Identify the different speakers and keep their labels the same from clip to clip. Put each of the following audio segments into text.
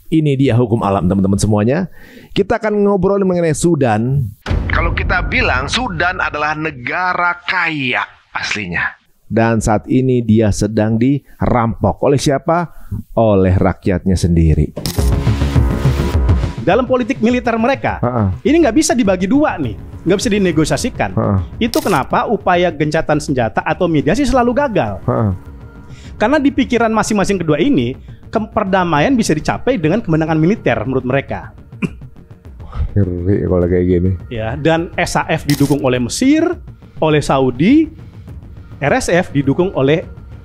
Speaker 1: Ini dia hukum alam teman-teman semuanya. Kita akan ngobrol mengenai Sudan. Kalau kita bilang Sudan adalah negara kaya aslinya. Dan saat ini dia sedang dirampok. Oleh siapa? Oleh rakyatnya sendiri.
Speaker 2: Dalam politik militer mereka, ini nggak bisa dibagi dua nih, nggak bisa dinegosiasikan. Itu kenapa upaya gencatan senjata atau mediasi selalu gagal. Karena di pikiran masing-masing kedua ini, perdamaian bisa dicapai dengan kemenangan militer menurut mereka.
Speaker 1: Ngeri kalau kayak gini.
Speaker 2: Ya, dan SAF didukung oleh Mesir, oleh Saudi, RSF didukung oleh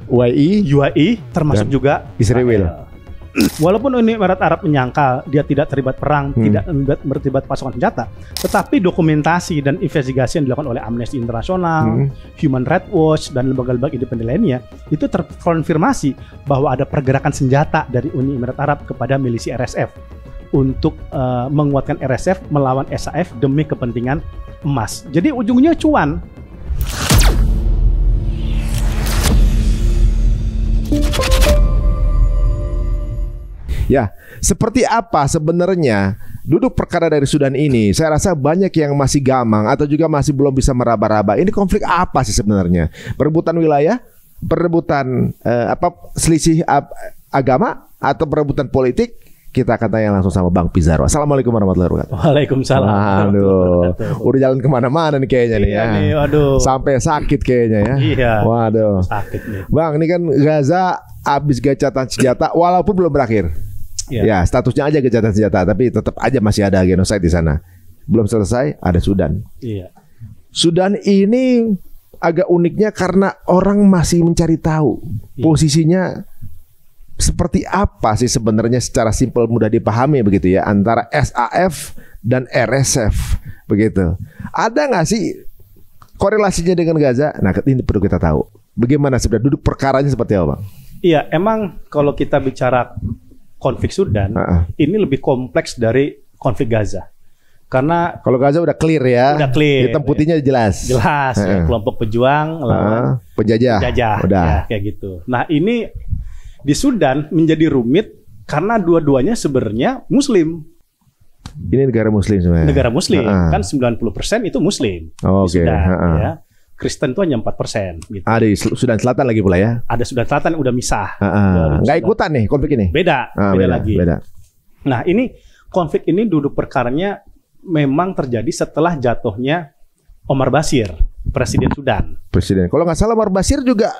Speaker 2: UAE, termasuk dan juga
Speaker 1: Israel.
Speaker 2: Walaupun Uni Emirat Arab menyangka dia tidak terlibat perang, tidak terlibat pasokan senjata, tetapi dokumentasi dan investigasi yang dilakukan oleh Amnesty International, Human Rights Watch, dan lembaga-lembaga independen lainnya, itu terkonfirmasi bahwa ada pergerakan senjata dari Uni Emirat Arab kepada milisi RSF untuk menguatkan RSF melawan SAF demi kepentingan emas. Jadi ujungnya cuan.
Speaker 1: Ya, seperti apa sebenarnya duduk perkara dari Sudan ini? Saya rasa banyak yang masih gamang atau juga masih belum bisa meraba-raba. Ini konflik apa sih sebenarnya? Perebutan wilayah, perebutan selisih agama, atau perebutan politik? Kita akan tanya langsung sama Bang Pizarro. Assalamualaikum warahmatullahi wabarakatuh.
Speaker 2: Waalaikumsalam.
Speaker 1: Waduh, udah jalan kemana-mana nih kayaknya nih ya.
Speaker 2: Nih, waduh.
Speaker 1: Sampai sakit kayaknya ya.
Speaker 2: Iya.
Speaker 1: Waduh.
Speaker 2: Sakit nih.
Speaker 1: Bang, ini kan Gaza habis gencatan senjata, walaupun belum berakhir. Ya, statusnya aja gencatan senjata, tapi tetap aja masih ada genocide di sana. Belum selesai, ada Sudan.
Speaker 2: Iya.
Speaker 1: Sudan ini agak uniknya karena orang masih mencari tahu posisinya seperti apa sih sebenarnya, secara simpel mudah dipahami begitu ya, antara SAF dan RSF begitu. Ada nggak sih korelasinya dengan Gaza? Nah, ini perlu kita tahu. Bagaimana sebenarnya duduk perkaranya seperti apa, Bang?
Speaker 2: Iya, emang kalau kita bicara konflik Sudan, ini lebih kompleks dari konflik Gaza. Karena
Speaker 1: kalau Gaza udah clear ya,
Speaker 2: udah clear,
Speaker 1: hitam putihnya jelas.
Speaker 2: Jelas, ya, kelompok pejuang lawan
Speaker 1: penjajah.
Speaker 2: Ya,
Speaker 1: Udah.
Speaker 2: kayak gitu. Nah, ini di Sudan menjadi rumit karena dua-duanya sebenarnya Muslim.
Speaker 1: Ini negara Muslim sebenarnya.
Speaker 2: Negara Muslim, kan 90% itu Muslim.
Speaker 1: Oke.
Speaker 2: Ya. Kristen itu hanya 4% gitu.
Speaker 1: Ada di Sudan Selatan lagi pula ya.
Speaker 2: Ada Sudan Selatan udah misah.
Speaker 1: Nggak ikutan nih konflik ini.
Speaker 2: Beda lagi.
Speaker 1: Beda.
Speaker 2: Nah, ini konflik ini duduk perkaranya memang terjadi setelah jatuhnya Omar Bashir, Presiden Sudan.
Speaker 1: Kalau nggak salah Omar Bashir juga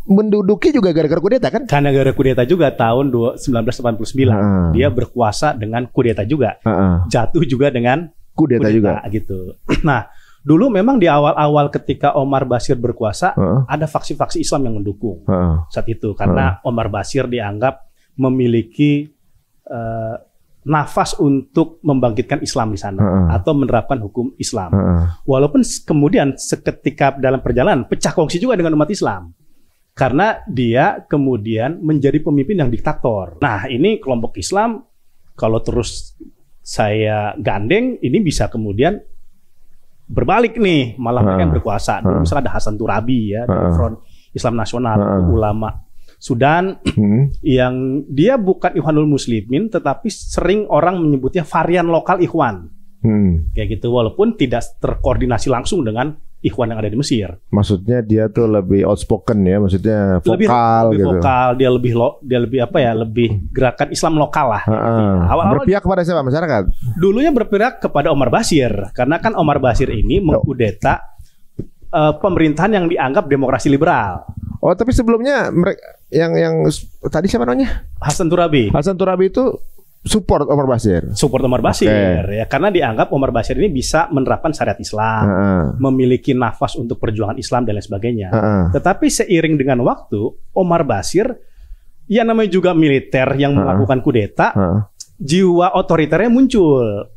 Speaker 1: menduduki juga gara-gara kudeta kan?
Speaker 2: Karena gara-gara kudeta juga tahun 1989. Dia berkuasa dengan kudeta juga. Jatuh juga dengan kudeta juga gitu. Nah, dulu memang di awal-awal ketika Omar Bashir berkuasa, ada faksi-faksi Islam yang mendukung saat itu. Karena Omar Bashir dianggap memiliki nafas untuk membangkitkan Islam di sana atau menerapkan hukum Islam. Walaupun kemudian seketika dalam perjalanan pecah kongsi juga dengan umat Islam. Karena dia kemudian menjadi pemimpin yang diktator. Nah, ini kelompok Islam kalau terus saya gandeng, ini bisa kemudian berbalik nih, malah mereka yang berkuasa. Dulu misalnya ada Hasan Turabi ya dari Front Islam Nasional, ulama Sudan yang dia bukan Ikhwanul Muslimin, tetapi sering orang menyebutnya varian lokal Ikhwan. Kayak gitu, walaupun tidak terkoordinasi langsung dengan Ikhwan yang ada di Mesir.
Speaker 1: Maksudnya dia tuh lebih outspoken ya, maksudnya vokal
Speaker 2: lebih
Speaker 1: gitu.
Speaker 2: Vokal, dia lebih apa ya, lebih gerakan Islam lokal lah. Awal-awal
Speaker 1: berpihak kepada siapa, masyarakat?
Speaker 2: Dulunya berpihak kepada Omar Bashir, karena kan Omar Bashir ini mengkudeta pemerintahan yang dianggap demokrasi liberal.
Speaker 1: Oh, tapi sebelumnya mereka yang tadi siapa namanya?
Speaker 2: Hasan Turabi.
Speaker 1: Hasan Turabi itu support Omar Bashir.
Speaker 2: Support Omar Bashir ya, karena dianggap Omar Bashir ini bisa menerapkan syariat Islam, memiliki nafas untuk perjuangan Islam dan lain sebagainya. Tetapi seiring dengan waktu, Omar Bashir ya namanya juga militer yang melakukan kudeta, jiwa otoriternya muncul.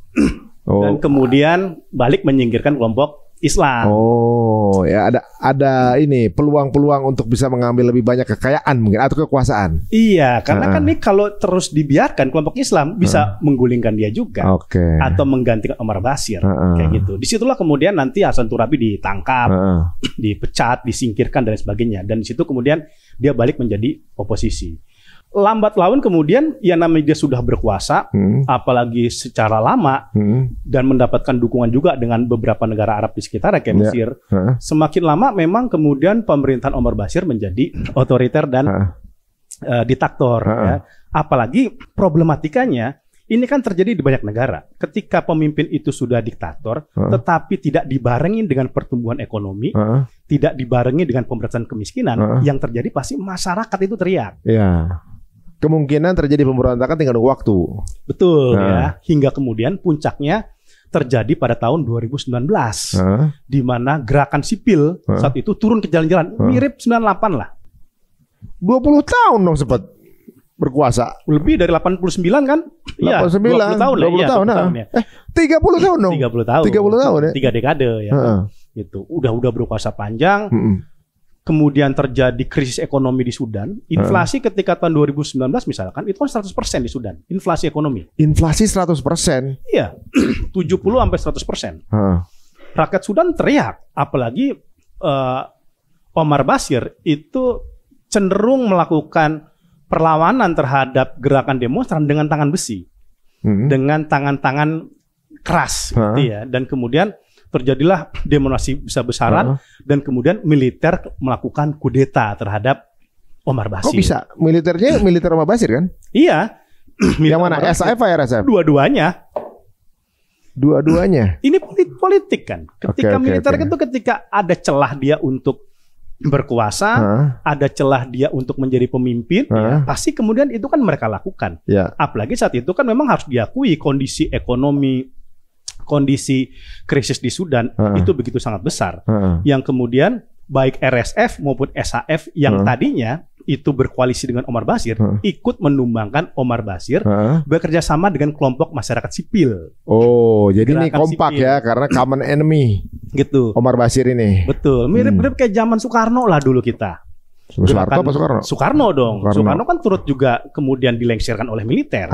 Speaker 2: Dan kemudian balik menyingkirkan kelompok Islam.
Speaker 1: Oh, ya ada ini peluang-peluang untuk bisa mengambil lebih banyak kekayaan mungkin atau kekuasaan.
Speaker 2: Iya, karena kan ini kalau terus dibiarkan kelompok Islam bisa menggulingkan dia juga, atau menggantikan Omar Bashir kayak gitu. Disitulah kemudian nanti Hasan Turabi ditangkap, dipecat, disingkirkan dan sebagainya. Dan di situ kemudian dia balik menjadi oposisi. lambat laun kemudian yang namanya dia sudah berkuasa, apalagi secara lama dan mendapatkan dukungan juga dengan beberapa negara Arab di sekitar kayak Mesir. Semakin lama memang kemudian pemerintahan Omar Bashir menjadi otoriter dan diktator. Ya. Apalagi problematikanya ini kan terjadi di banyak negara. Ketika pemimpin itu sudah diktator, tetapi tidak dibarengi dengan pertumbuhan ekonomi, tidak dibarengi dengan pemberantasan kemiskinan, yang terjadi pasti masyarakat itu teriak.
Speaker 1: Ya. Kemungkinan terjadi pemberontakan tinggal waktu.
Speaker 2: Betul ya. Hingga kemudian puncaknya terjadi pada tahun 2019, di mana gerakan sipil saat itu turun ke jalan-jalan, mirip 98 lah.
Speaker 1: 20 tahun dong sempat berkuasa.
Speaker 2: Lebih dari 89 kan?
Speaker 1: 89, 20 tahun lah. 20 tahun ya. 30 tahun dong.
Speaker 2: 30 tahun.
Speaker 1: 30 tahun ya.
Speaker 2: 3 dekade ya. Gitu. Udah berkuasa panjang. Kemudian terjadi krisis ekonomi di Sudan. Inflasi ketika tahun 2019 misalkan itu kan 100% di Sudan. Inflasi ekonomi.
Speaker 1: Inflasi 100%.
Speaker 2: Iya. 70 sampai 100%. Rakyat Sudan teriak, apalagi Omar Bashir itu cenderung melakukan perlawanan terhadap gerakan demonstran dengan tangan besi, dengan tangan-tangan keras, gitu ya. Dan kemudian terjadilah demonstrasi besar-besaran dan kemudian militer melakukan kudeta terhadap Omar Bashir.
Speaker 1: Kok bisa? Militernya militer Omar Bashir kan?
Speaker 2: Iya.
Speaker 1: Yang mana? SAF atau RSF?
Speaker 2: Dua-duanya.
Speaker 1: Dua-duanya.
Speaker 2: Ini politik kan. Ketika militer itu ketika ada celah dia untuk berkuasa, ada celah dia untuk menjadi pemimpin, ya, pasti kemudian itu kan mereka lakukan. Apalagi saat itu kan memang harus diakui kondisi ekonomi, kondisi krisis di Sudan itu begitu sangat besar. Yang kemudian baik RSF maupun SAF yang tadinya itu berkoalisi dengan Omar Bashir, ikut menumbangkan Omar Bashir bekerja sama dengan kelompok masyarakat sipil.
Speaker 1: Oh, jadi ini kompak sipil. Ya, karena common enemy.
Speaker 2: Gitu.
Speaker 1: Omar Bashir ini.
Speaker 2: Betul. Mirip-mirip kayak zaman Soekarno lah dulu kita.
Speaker 1: Soeharto apa Soekarno?
Speaker 2: Soekarno dong. Soekarno kan turut juga kemudian dilengsirkan oleh militer.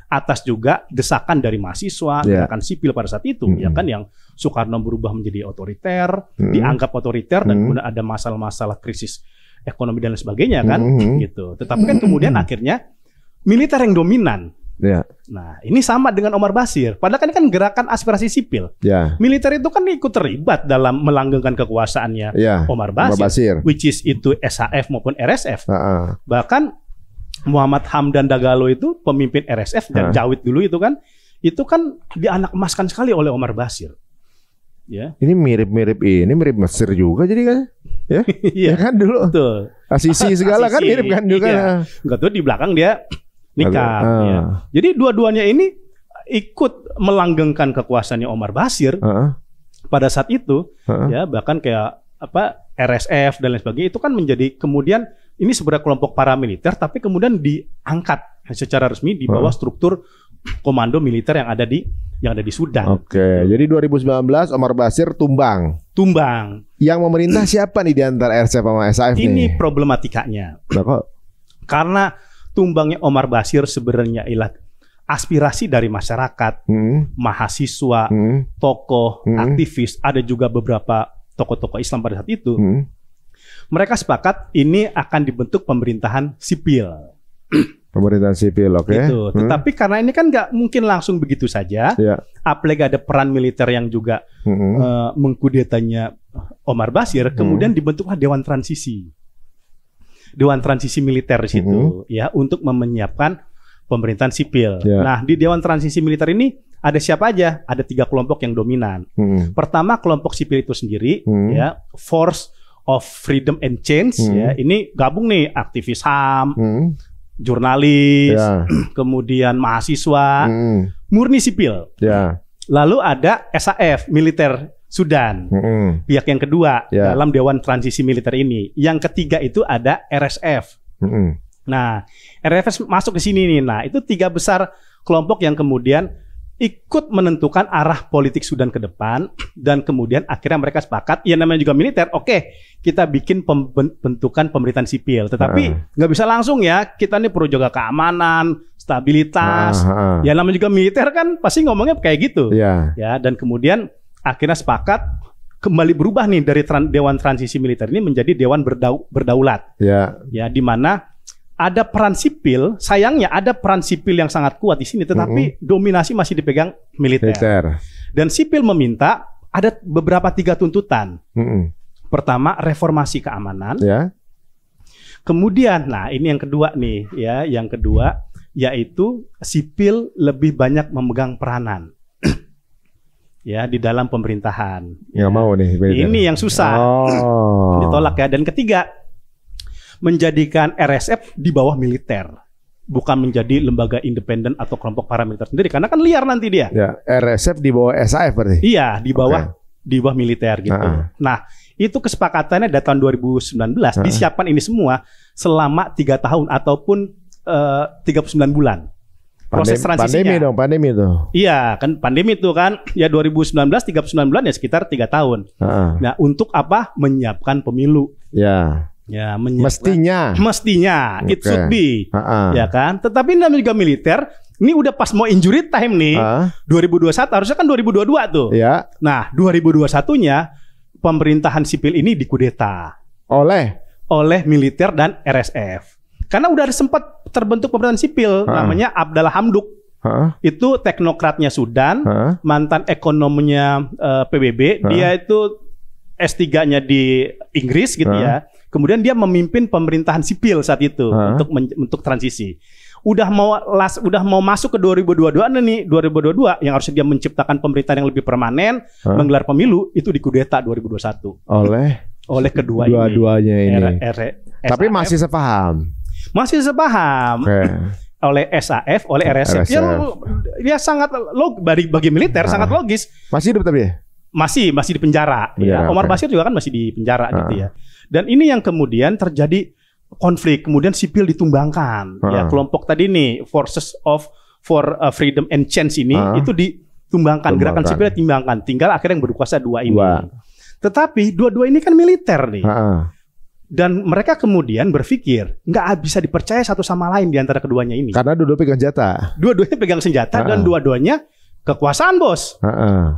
Speaker 2: Atas juga desakan dari mahasiswa, gerakan sipil pada saat itu, ya kan, yang Soekarno berubah menjadi otoriter, dianggap otoriter, dan kemudian ada masalah-masalah krisis ekonomi dan lain sebagainya kan, gitu. Tetapi kan kemudian akhirnya militer yang dominan. Nah, ini sama dengan Omar Bashir. Padahal kan ini kan gerakan aspirasi sipil. Militer itu kan ikut terlibat dalam melanggengkan kekuasaannya Omar Bashir, which is itu SAF maupun RSF. Bahkan Muhammad Hamdan Dagalo itu pemimpin RSF dan Jawid dulu itu kan dianak emaskan sekali oleh Omar Bashir. Ya. Ini
Speaker 1: mirip Mesir juga jadi kan? Ya, ya kan dulu.
Speaker 2: Betul.
Speaker 1: Asisi segala kan mirip kan juga.
Speaker 2: Iya. Enggak tuh di belakang dia nikah. Ya. Jadi dua-duanya ini ikut melanggengkan kekuasaannya Omar Bashir pada saat itu. Ya, bahkan kayak RSF dan lain sebagainya itu kan menjadi kemudian ini sebenarnya kelompok paramiliter tapi kemudian diangkat secara resmi di bawah struktur komando militer yang ada di Sudan.
Speaker 1: Jadi 2019 Omar Bashir tumbang. Yang memerintah siapa nih di antara RSF sama SAF nih?
Speaker 2: Ini problematikanya. Karena tumbangnya Omar Bashir sebenarnya ialah aspirasi dari masyarakat, mahasiswa, tokoh, aktivis, ada juga beberapa tokoh-tokoh Islam pada saat itu. Mereka sepakat ini akan dibentuk pemerintahan sipil.
Speaker 1: Pemerintahan sipil,
Speaker 2: gitu. Tetapi karena ini kan nggak mungkin langsung begitu saja, apalagi ada peran militer yang juga mengkudetanya Omar Bashir, kemudian dibentuklah Dewan Transisi militer di situ, ya, untuk menyiapkan pemerintahan sipil. Nah, di Dewan Transisi militer ini ada siapa aja? Ada 3 kelompok yang dominan. Pertama, kelompok sipil itu sendiri, ya, Force of Freedom and Change, ya, ini gabung nih aktivis HAM, jurnalis, kemudian mahasiswa, murni sipil. Lalu ada SAF, militer Sudan, pihak yang kedua dalam Dewan Transisi Militer ini. Yang ketiga itu ada RSF. Nah, RSF masuk ke sini nih. Nah, itu 3 besar kelompok yang kemudian ikut menentukan arah politik Sudan ke depan, dan kemudian akhirnya mereka sepakat, ya namanya juga militer, oke, kita bikin pembentukan pemerintahan sipil, tetapi nggak bisa langsung ya, kita nih perlu jaga keamanan, stabilitas, ya namanya juga militer kan pasti ngomongnya kayak gitu, ya, dan kemudian akhirnya sepakat kembali berubah nih dari Dewan Transisi Militer ini menjadi Dewan Berdaulat, ya, di mana ada peran sipil, sayangnya ada peran sipil yang sangat kuat di sini, tetapi dominasi masih dipegang militer. Dan sipil meminta ada beberapa 3 tuntutan. Pertama, reformasi keamanan.
Speaker 1: Ya.
Speaker 2: Kemudian, nah ini yang kedua nih, ya, yang kedua yaitu sipil lebih banyak memegang peranan. Ya, di dalam pemerintahan.
Speaker 1: Nggak mau nih.
Speaker 2: Ini yang susah. Ditolak ya. Dan ketiga, menjadikan RSF di bawah militer, bukan menjadi lembaga independen atau kelompok paramiliter sendiri, karena kan liar nanti dia.
Speaker 1: Ya, RSF di bawah SAF berarti.
Speaker 2: Iya, di bawah militer gitu. Nah, itu kesepakatannya dari tahun 2019 disiapkan ini semua selama 3 tahun ataupun 39 bulan. Proses transisinya.
Speaker 1: Pandemi tuh.
Speaker 2: Iya, kan pandemi itu kan ya 2019 39 bulan ya sekitar 3 tahun. Nah, untuk apa? Menyiapkan pemilu. Ya, mestinya it should be, ya kan. Tetapi namanya juga militer, ini udah pas mau injury time nih, 2021 harusnya kan 2022 tuh.
Speaker 1: Ya.
Speaker 2: Nah, 2021-nya pemerintahan sipil ini dikudeta oleh militer dan RSF. Karena udah sempat terbentuk pemerintahan sipil, namanya Abdallah Hamdok. Itu teknokratnya Sudan, mantan ekonominya PBB, dia itu S3-nya di Inggris gitu ya. Kemudian dia memimpin pemerintahan sipil saat itu untuk transisi. Udah mau masuk ke 2022 nih, 2022 yang harusnya dia menciptakan pemerintahan yang lebih permanen, menggelar pemilu, itu dikudeta 2021 oleh
Speaker 1: kedua-duanya ini. Tapi masih sepaham. Oleh SAF, oleh RSF. Ya sangat bagi militer sangat logis.
Speaker 2: Masih hidup tapi ya? Masih di penjara. Ya. Omar Basir juga kan masih di penjara gitu ya. Dan ini yang kemudian terjadi konflik, kemudian sipil ditumbangkan. Ya, kelompok tadi nih, Forces for Freedom and Change ini itu ditumbangkan, gerakan sipil ditumbangkan. Tinggal akhirnya yang berkuasa 2 ini. Tetapi dua-dua ini kan militer nih. Dan mereka kemudian berpikir nggak bisa dipercaya satu sama lain di antara keduanya ini.
Speaker 1: Karena dua-dua pegang senjata.
Speaker 2: Dua-duanya pegang senjata dan dua-duanya kekuasaan, bos.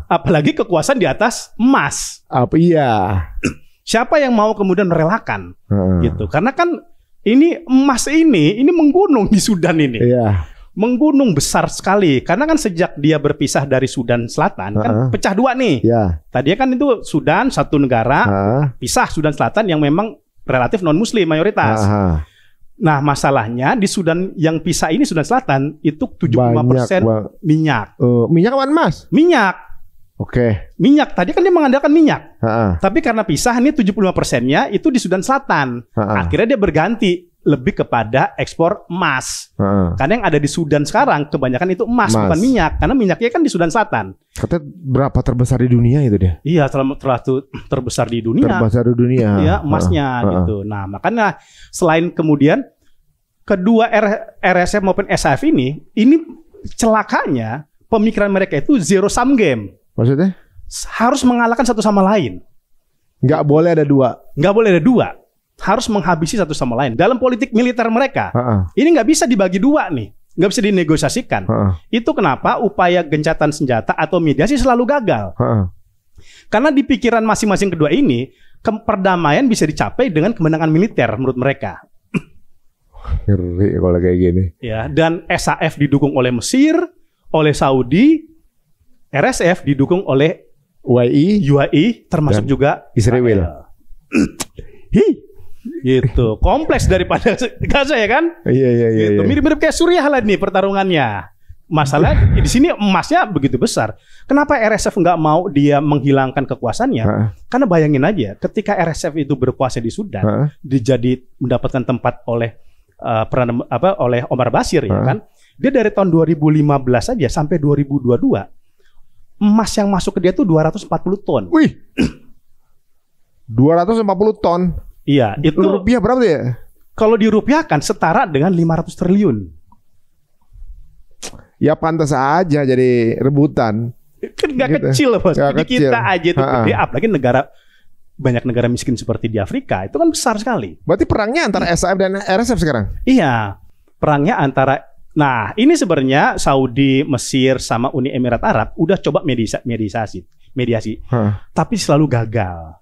Speaker 2: Apalagi kekuasaan di atas emas.
Speaker 1: Iya.
Speaker 2: Siapa yang mau kemudian merelakan gitu? Karena kan ini emas ini menggunung di Sudan ini.
Speaker 1: Iya.
Speaker 2: Menggunung besar sekali. Karena kan sejak dia berpisah dari Sudan Selatan kan pecah 2 nih.
Speaker 1: Iya.
Speaker 2: Tadinya kan itu Sudan satu negara, pisah Sudan Selatan yang memang relatif non muslim mayoritas. Nah, masalahnya di Sudan yang pisah ini, Sudan Selatan itu 75% minyak.
Speaker 1: Minyak apa emas?
Speaker 2: Minyak.
Speaker 1: Oke.
Speaker 2: Minyak. Tadi kan dia mengandalkan minyak. Tapi karena pisah ini 75%-nya itu di Sudan Selatan. Akhirnya dia berganti lebih kepada ekspor emas. Karena yang ada di Sudan sekarang kebanyakan itu emas, bukan minyak. Karena minyaknya kan di Sudan Selatan.
Speaker 1: Katanya berapa terbesar di dunia itu dia?
Speaker 2: Iya, terlalu terbesar di dunia.
Speaker 1: Terbesar di dunia.
Speaker 2: Iya, emasnya gitu. Nah, makanya selain kemudian kedua RSF maupun SAF ini celakanya pemikiran mereka itu zero sum game.
Speaker 1: Maksudnya?
Speaker 2: Harus mengalahkan satu sama lain.
Speaker 1: Nggak boleh ada dua.
Speaker 2: Nggak boleh ada dua. Harus menghabisi satu sama lain. Dalam politik militer mereka, ini nggak bisa dibagi dua nih. Nggak bisa dinegosiasikan. Itu kenapa upaya gencatan senjata atau mediasi selalu gagal. Karena di pikiran masing-masing kedua ini, perdamaian bisa dicapai dengan kemenangan militer menurut mereka.
Speaker 1: Ngeri kalau kayak gini.
Speaker 2: Ya, dan SAF didukung oleh Mesir, oleh Saudi, RSF didukung oleh UAE, termasuk dan juga
Speaker 1: Israel.
Speaker 2: Gitu, kompleks daripada Gaza ya kan?
Speaker 1: Iya.
Speaker 2: Gitu. Mirip-mirip kayak Suriah lah nih pertarungannya. Masalah di sini emasnya begitu besar. Kenapa RSF nggak mau dia menghilangkan kekuasaannya? Karena bayangin aja, ketika RSF itu berkuasa di Sudan, mendapatkan tempat oleh oleh Omar Basir ya kan? Dia dari tahun 2015 saja sampai 2022 emas yang masuk ke dia tuh 240 ton.
Speaker 1: Wih. 240 ton.
Speaker 2: Iya, itu
Speaker 1: rupiah berapa ya?
Speaker 2: Kalau dirupiahkan setara dengan 500 triliun.
Speaker 1: Ya pantas aja jadi rebutan.
Speaker 2: Kan nggak gitu. Kecil bos. Jadi kita aja itu gede, apalagi banyak negara miskin seperti di Afrika, itu kan besar sekali.
Speaker 1: Berarti perangnya antara SAF dan RSF sekarang?
Speaker 2: Iya, perangnya antara. Nah, ini sebenarnya Saudi, Mesir, sama Uni Emirat Arab udah coba mediasi, tapi selalu gagal.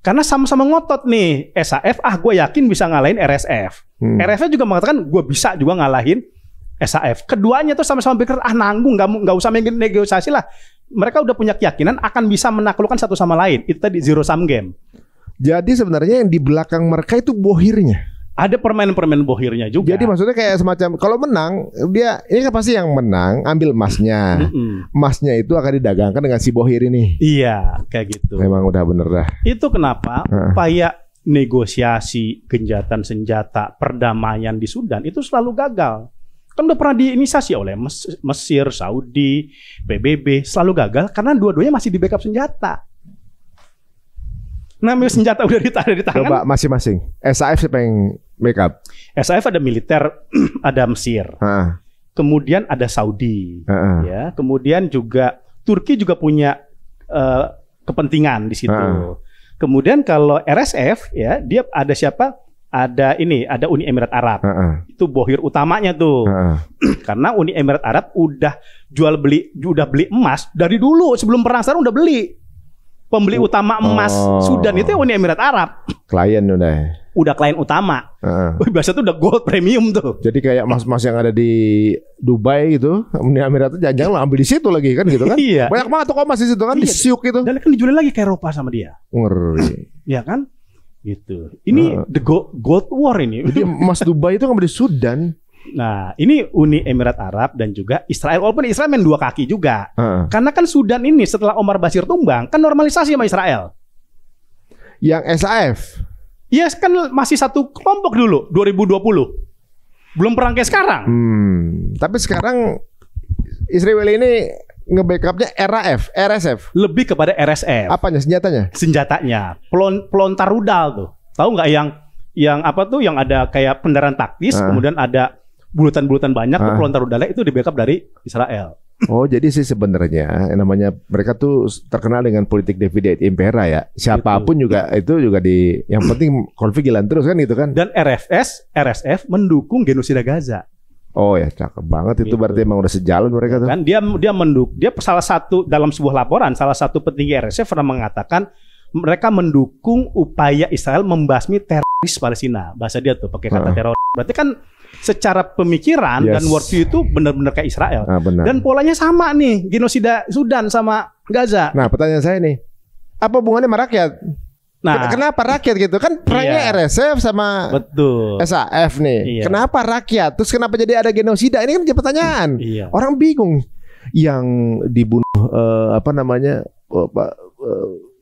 Speaker 2: Karena sama-sama ngotot nih, SAF, gue yakin bisa ngalahin RSF. RSF juga mengatakan gue bisa juga ngalahin SAF. Keduanya tuh sama-sama pikir, nanggung, nggak usah negosiasi lah. Mereka udah punya keyakinan akan bisa menaklukkan satu sama lain. Itu tadi zero sum game.
Speaker 1: Jadi sebenarnya yang di belakang mereka itu bohirnya.
Speaker 2: Ada permainan-permainan bohirnya juga.
Speaker 1: Jadi maksudnya kayak semacam kalau menang dia ini kan pasti yang menang ambil emasnya. Emasnya itu akan didagangkan dengan si bohir ini.
Speaker 2: Iya, kayak gitu.
Speaker 1: Memang udah bener dah.
Speaker 2: Itu kenapa upaya negosiasi gencatan senjata perdamaian di Sudan itu selalu gagal. Kan udah pernah diinisiasi oleh Mesir, Saudi, PBB, selalu gagal karena dua-duanya masih di backup senjata. Nah, senjata udah ada di tangan.
Speaker 1: Coba masing-masing. SAF siapa yang backup?
Speaker 2: SAF ada militer, ada Mesir. Kemudian ada Saudi. Ya, kemudian juga Turki juga punya kepentingan di situ. Kemudian kalau RSF ya, dia ada siapa? Ada Uni Emirat Arab. Itu bohir utamanya tuh. Karena Uni Emirat Arab udah beli emas dari dulu sebelum perang, sekarang udah beli. Pembeli utama emas Sudan itu Uni Emirat Arab.
Speaker 1: Klien udah
Speaker 2: klien utama. Biasa tuh udah gold premium tuh.
Speaker 1: Jadi kayak emas-emas yang ada di Dubai gitu, Uni Emirat itu jangan ambil di situ lagi kan gitu kan.
Speaker 2: Iya.
Speaker 1: Banyak banget tuh emas di situ kan, disiuk gitu.
Speaker 2: Dan kan dijual lagi ke Eropa sama dia.
Speaker 1: Ngeri.
Speaker 2: Ya kan? Gitu. Ini the gold war ini.
Speaker 1: Jadi emas Dubai itu ngambil di Sudan.
Speaker 2: Nah, ini Uni Emirat Arab dan juga Israel. Walaupun Israel main dua kaki juga. Karena kan Sudan ini setelah Omar Bashir tumbang, kan normalisasi sama Israel.
Speaker 1: Yang SAF?
Speaker 2: Iya, kan masih satu kelompok dulu, 2020. Belum perang kayak sekarang.
Speaker 1: Tapi sekarang Israel ini nge-backupnya RSF.
Speaker 2: Lebih kepada RSF.
Speaker 1: Apanya senjatanya?
Speaker 2: Senjatanya. Pelontar rudal tuh. Tahu nggak yang apa tuh? Yang ada kayak kendaraan taktis, kemudian ada bulatan-bulatan banyak tuh pelontar rudalnya itu di backup dari Israel.
Speaker 1: Oh, jadi sih sebenarnya namanya mereka tuh terkenal dengan politik divide et impera ya. Siapapun gitu. Itu juga yang penting konflik jalan terus kan gitu kan.
Speaker 2: Dan RSF mendukung genosida Gaza.
Speaker 1: Oh ya, cakep banget itu, berarti emang udah sejalan mereka tuh.
Speaker 2: Kan dia salah satu dalam sebuah laporan, salah satu petinggi RSF pernah mengatakan mereka mendukung upaya Israel membasmi teroris Palestina. Bahasa dia tuh pakai kata teroris. Berarti kan secara pemikiran dan worldview itu benar-benar kayak Israel. Dan polanya sama nih, genosida Sudan sama Gaza.
Speaker 1: Nah, pertanyaan saya nih, apa hubungannya sama rakyat? Nah, kenapa rakyat gitu? Kan perangnya RSF sama SAF nih. Kenapa rakyat? Terus kenapa jadi ada genosida? Ini kan jadi pertanyaan. Orang bingung. Yang dibunuh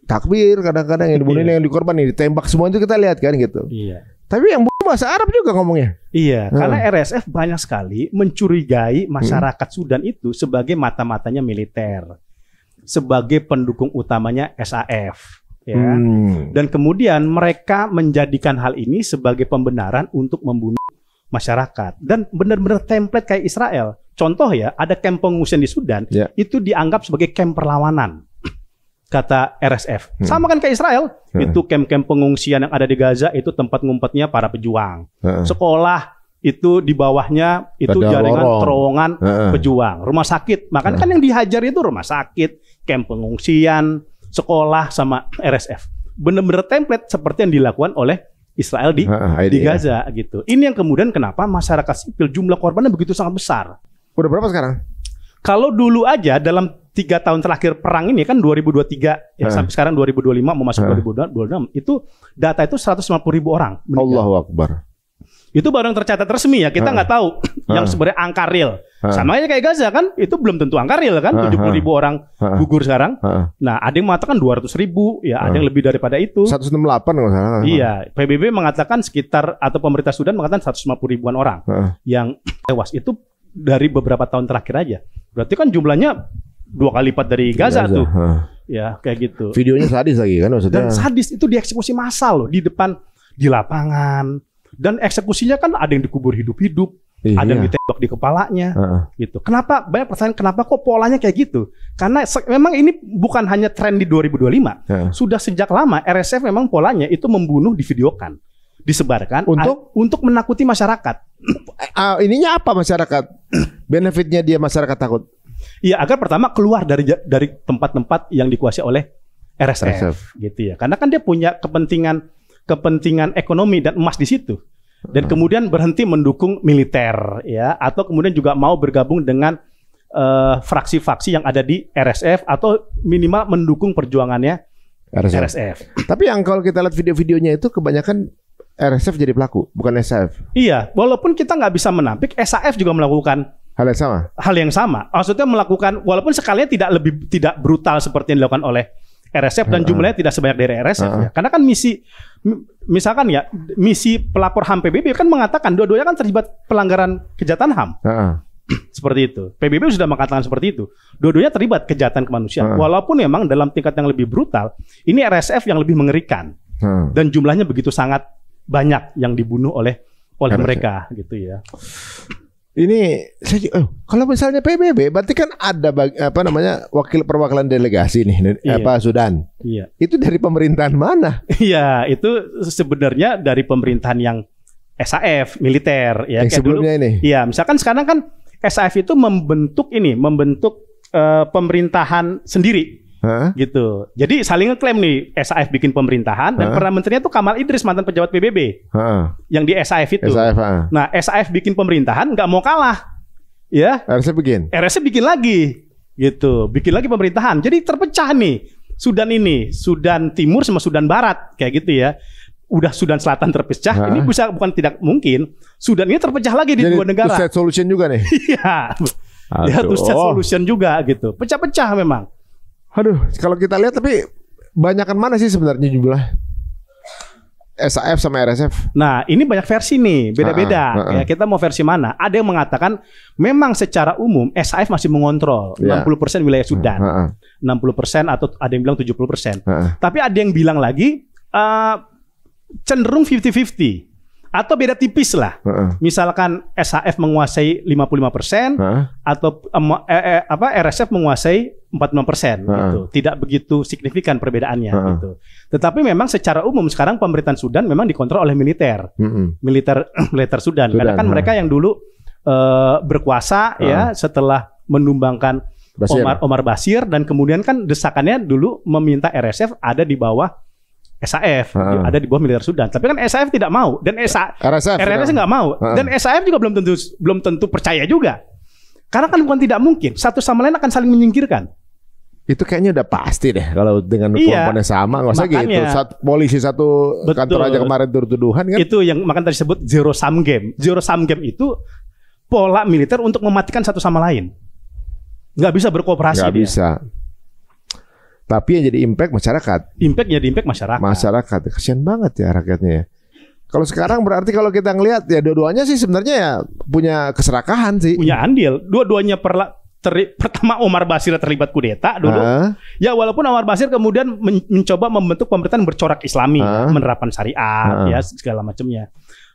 Speaker 1: takbir kadang-kadang yang dibunuh yang dikorban nih ditembak semua itu kita lihat kan gitu. Tapi yang bunuh bahasa Arab juga ngomongnya.
Speaker 2: Karena RSF banyak sekali mencurigai masyarakat Sudan itu sebagai mata-matanya militer, sebagai pendukung utamanya SAF. Dan kemudian mereka menjadikan hal ini sebagai pembenaran untuk membunuh masyarakat. Dan benar-benar template kayak Israel. Contoh ya, ada kamp pengungsian di Sudan itu dianggap sebagai kamp perlawanan. Kata RSF. Sama kan kayak Israel. Itu kamp-kamp pengungsian yang ada di Gaza itu tempat ngumpetnya para pejuang. Sekolah itu di bawahnya itu jaringan terowongan pejuang. Rumah sakit. Makanya kan yang dihajar itu rumah sakit, kamp pengungsian, sekolah sama RSF. Bener-bener template seperti yang dilakukan oleh Israel di Gaza gitu. Ini yang kemudian kenapa masyarakat sipil jumlah korbannya begitu sangat besar.
Speaker 1: Udah berapa sekarang?
Speaker 2: Kalau dulu aja dalam 3 tahun terakhir perang ini kan 2023 ya sampai sekarang 2025 mau masuk 2026 itu data itu 150.000 orang meninggal.
Speaker 1: Allahu Akbar.
Speaker 2: Itu baru yang tercatat resmi ya, kita nggak tahu yang sebenarnya angka real. Sama aja kayak Gaza kan, itu belum tentu angka real kan, 70.000 orang gugur sekarang. Nah, ada yang mengatakan 200.000, ya ada yang lebih daripada itu.
Speaker 1: 168 nggak salah.
Speaker 2: Iya, PBB mengatakan sekitar atau pemerintah Sudan mengatakan 150.000-an orang yang tewas itu dari beberapa tahun terakhir aja. Berarti kan jumlahnya 2 kali lipat dari Gaza tuh. Ya, kayak gitu.
Speaker 1: Videonya sadis lagi kan maksudnya.
Speaker 2: Dan sadis itu dieksekusi massal loh di depan di lapangan. Dan eksekusinya kan ada yang dikubur hidup-hidup, ada yang ditembak di kepalanya, gitu. Kenapa banyak pertanyaan kenapa kok polanya kayak gitu? Karena memang ini bukan hanya tren di 2025. Sudah sejak lama RSF memang polanya itu membunuh divideokan, disebarkan untuk menakuti masyarakat.
Speaker 1: Ininya apa masyarakat? Benefitnya dia masyarakat takut?
Speaker 2: Iya, agar pertama keluar dari tempat-tempat yang dikuasai oleh RSF gitu ya. Karena kan dia punya kepentingan ekonomi dan emas di situ. Dan kemudian berhenti mendukung militer ya, atau kemudian juga mau bergabung dengan fraksi-fraksi yang ada di RSF atau minimal mendukung perjuangannya RSF.
Speaker 1: Tapi yang kalau kita lihat video-videonya itu kebanyakan RSF jadi pelaku, bukan SAF.
Speaker 2: Iya, walaupun kita nggak bisa menampik, SAF juga melakukan
Speaker 1: hal yang sama.
Speaker 2: Hal yang sama. Maksudnya melakukan, walaupun sekalinya tidak brutal seperti yang dilakukan oleh RSF dan jumlahnya tidak sebanyak dari RSF ya. Karena kan misalkan ya, misi pelapor HAM PBB kan mengatakan dua-duanya kan terlibat pelanggaran kejahatan HAM. Seperti itu. PBB sudah mengatakan seperti itu. Dua-duanya terlibat kejahatan kemanusiaan. Walaupun memang dalam tingkat yang lebih brutal, ini RSF yang lebih mengerikan. Dan jumlahnya begitu sangat banyak yang dibunuh oleh mereka gitu ya.
Speaker 1: Ini kalau misalnya PBB berarti kan ada perwakilan delegasi nih Sudan.
Speaker 2: Iya.
Speaker 1: Itu dari pemerintahan mana?
Speaker 2: Iya, itu sebenarnya dari pemerintahan yang SAF militer ya.
Speaker 1: Yang sebelumnya dulu, ini.
Speaker 2: Iya, misalkan sekarang kan SAF itu membentuk pemerintahan sendiri. Gitu. Jadi saling ngeklaim nih, SAF bikin pemerintahan dan Perdana Menterinya tuh Kamal Idris, mantan pejabat PBB. Yang di SAF itu. Nah, SAF bikin pemerintahan nggak mau kalah. Ya.
Speaker 1: RSF
Speaker 2: bikin lagi. Gitu. Bikin lagi pemerintahan. Jadi terpecah nih. Sudan Timur sama Sudan Barat kayak gitu ya. Udah Sudan Selatan terpecah, ini bukan tidak mungkin. Sudan ini terpecah lagi di dua negara.
Speaker 1: Two-state solution juga nih.
Speaker 2: Iya. Ya, two-state solution juga gitu. Pecah-pecah memang.
Speaker 1: Aduh, kalau kita lihat tapi banyakan mana sih sebenarnya jumlah SAF sama RSF?
Speaker 2: Nah, ini banyak versi nih, beda-beda. Ya, kita mau versi mana? Ada yang mengatakan memang secara umum SAF masih mengontrol 60% wilayah Sudan. 60% atau ada yang bilang 70%. Tapi ada yang bilang lagi cenderung 50-50. Atau beda tipis lah. Misalkan SAF menguasai 55% atau RSF menguasai 46% gitu. Tidak begitu signifikan perbedaannya gitu. Tetapi memang secara umum sekarang pemerintahan Sudan memang dikontrol oleh militer. Militer Sudan. Karena kan mereka yang dulu berkuasa ya setelah menumbangkan Omar Basir, dan kemudian kan desakannya dulu meminta RSF ada di bawah SAF, ada di bawah militer Sudan. Tapi kan SAF tidak mau, dan RSF nggak mau, dan SAF juga belum tentu percaya juga. Karena kan bukan tidak mungkin, satu sama lain akan saling menyingkirkan.
Speaker 1: Itu kayaknya udah pasti deh kalau dengan komponen sama, nggak usah gitu. Polisi satu kantor aja kemarin tuduhan kan. Itu
Speaker 2: yang makanya tadi disebut zero sum game. Zero sum game itu pola militer untuk mematikan satu sama lain. Nggak bisa berkooperasi.
Speaker 1: Nggak bisa. Tapi yang jadi impact masyarakat.
Speaker 2: Impact masyarakat.
Speaker 1: Masyarakat, kasian banget ya rakyatnya. Kalau sekarang berarti kalau kita ngelihat ya dua-duanya sih sebenarnya ya punya keserakahan sih.
Speaker 2: Punya andil. Dua-duanya pertama Omar Basir terlibat kudeta dulu. Ya walaupun Omar Basir kemudian mencoba membentuk pemerintahan bercorak Islami, menerapkan syariat, ya segala macamnya.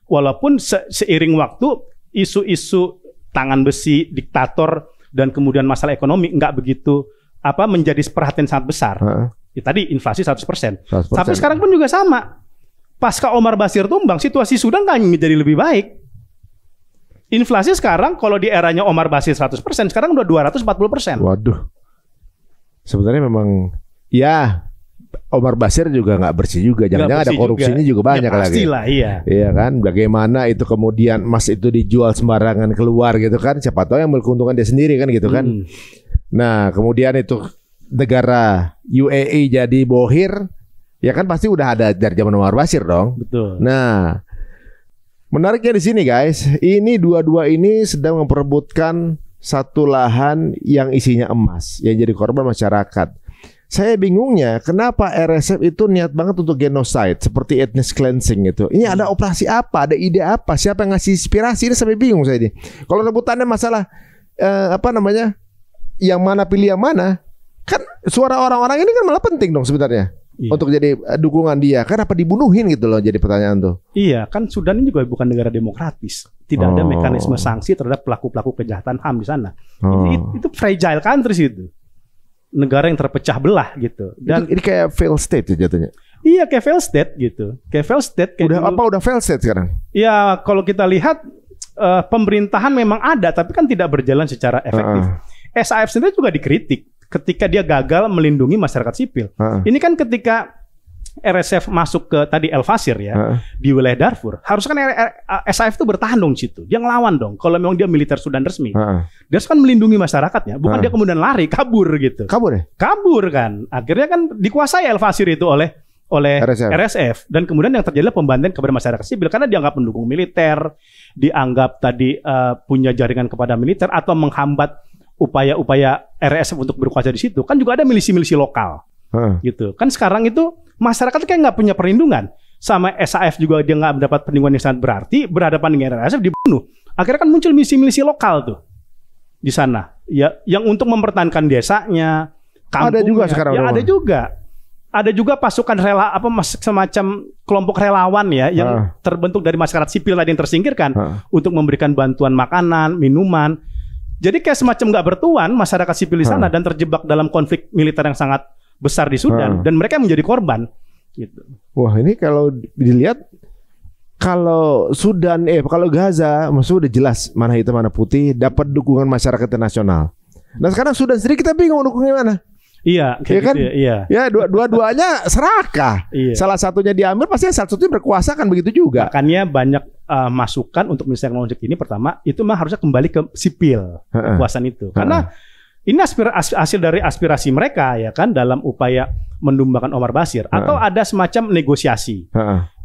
Speaker 2: Walaupun seiring waktu isu-isu tangan besi, diktator dan kemudian masalah ekonomi nggak begitu menjadi perhatian sangat besar. Ya, tadi inflasi 100%. Tapi sekarang pun juga sama. Pasca Omar Basir tumbang, situasi Sudan kan menjadi lebih baik. Inflasi sekarang kalau di eranya Omar Basir 100%, sekarang udah 240%.
Speaker 1: Waduh. Sebenarnya memang ya Omar Basir juga nggak bersih juga. Jangan-jangan ada korupsinya juga banyak lagi.
Speaker 2: Pastilah, iya.
Speaker 1: Iya kan? Bagaimana itu kemudian emas itu dijual sembarangan keluar gitu kan? Siapa tahu yang berkeuntungan dia sendiri kan gitu kan? Nah, kemudian itu negara UAE jadi bohir, ya kan pasti udah ada dari zaman Omar Basir dong.
Speaker 2: Betul.
Speaker 1: Nah, menariknya di sini guys, ini dua-dua ini sedang memperebutkan satu lahan yang isinya emas, yang jadi korban masyarakat. Saya bingungnya, kenapa RSF itu niat banget untuk genocide, seperti ethnic cleansing gitu. Ini ada operasi apa, ada ide apa, siapa yang ngasih inspirasi, ini sampai bingung saya ini. Kalau rebutannya masalah yang mana pilih yang mana, kan suara orang-orang ini kan malah penting dong sebenarnya untuk jadi dukungan dia. Kan apa dibunuhin gitu loh jadi pertanyaan tuh.
Speaker 2: Iya, kan Sudan ini juga bukan negara demokratis. Tidak ada mekanisme sanksi terhadap pelaku-pelaku kejahatan HAM di sana. Itu fragile countries itu. Negara yang terpecah belah gitu. Dan
Speaker 1: ini kayak failed state ya jatuhnya.
Speaker 2: Iya, kayak failed state gitu. Kayak failed state kayak
Speaker 1: udah failed state sekarang?
Speaker 2: Ya, kalau kita lihat pemerintahan memang ada tapi kan tidak berjalan secara efektif. SAF sendiri juga dikritik ketika dia gagal melindungi masyarakat sipil. Ini kan ketika RSF masuk ke tadi El Fasir ya, di wilayah Darfur, harusnya kan SAF itu bertahan dong situ. Dia ngelawan dong. Kalau memang dia militer Sudan resmi, dia harus kan melindungi masyarakatnya. Bukan dia kemudian lari, kabur gitu.
Speaker 1: Kabur ya?
Speaker 2: Kabur kan. Akhirnya kan dikuasai El Fasir itu oleh RSF. Dan kemudian yang terjadi pembantaian kepada masyarakat sipil karena dianggap mendukung militer, dianggap tadi punya jaringan kepada militer atau menghambat upaya-upaya RSF untuk berkuasa di situ. Kan juga ada milisi-milisi lokal, gitu. Kan sekarang itu masyarakat kayak nggak punya perlindungan, sama SAF juga dia nggak mendapat perlindungan yang sangat berarti, berhadapan dengan RSF dibunuh. Akhirnya kan muncul milisi-milisi lokal tuh di sana, ya, yang untuk mempertahankan desanya, kampungnya. Ada juga sekarang. Ya, ada juga. Ada juga pasukan semacam kelompok relawan ya yang terbentuk dari masyarakat sipil tadi yang tersingkirkan untuk memberikan bantuan makanan, minuman. Jadi kayak semacam nggak bertuan masyarakat sipil di sana dan terjebak dalam konflik militer yang sangat besar di Sudan dan mereka menjadi korban. Gitu. Wah, ini kalau dilihat kalau Sudan kalau Gaza maksudnya udah jelas mana hitam mana putih, dapat dukungan masyarakat internasional. Nah sekarang Sudan sendiri kita bingung dukungnya mana. Iya, kayak kan? Gitu, iya. Ya dua-duanya serakah. Iya. Salah satunya diambil pasti salah satunya berkuasa kan begitu juga. Makanya banyak masukan untuk menyelesaikan konflik ini. Pertama itu mah harusnya kembali ke sipil kekuasaan itu. Karena ini hasil dari aspirasi mereka ya kan dalam upaya mendumbakan Omar Basir atau ada semacam negosiasi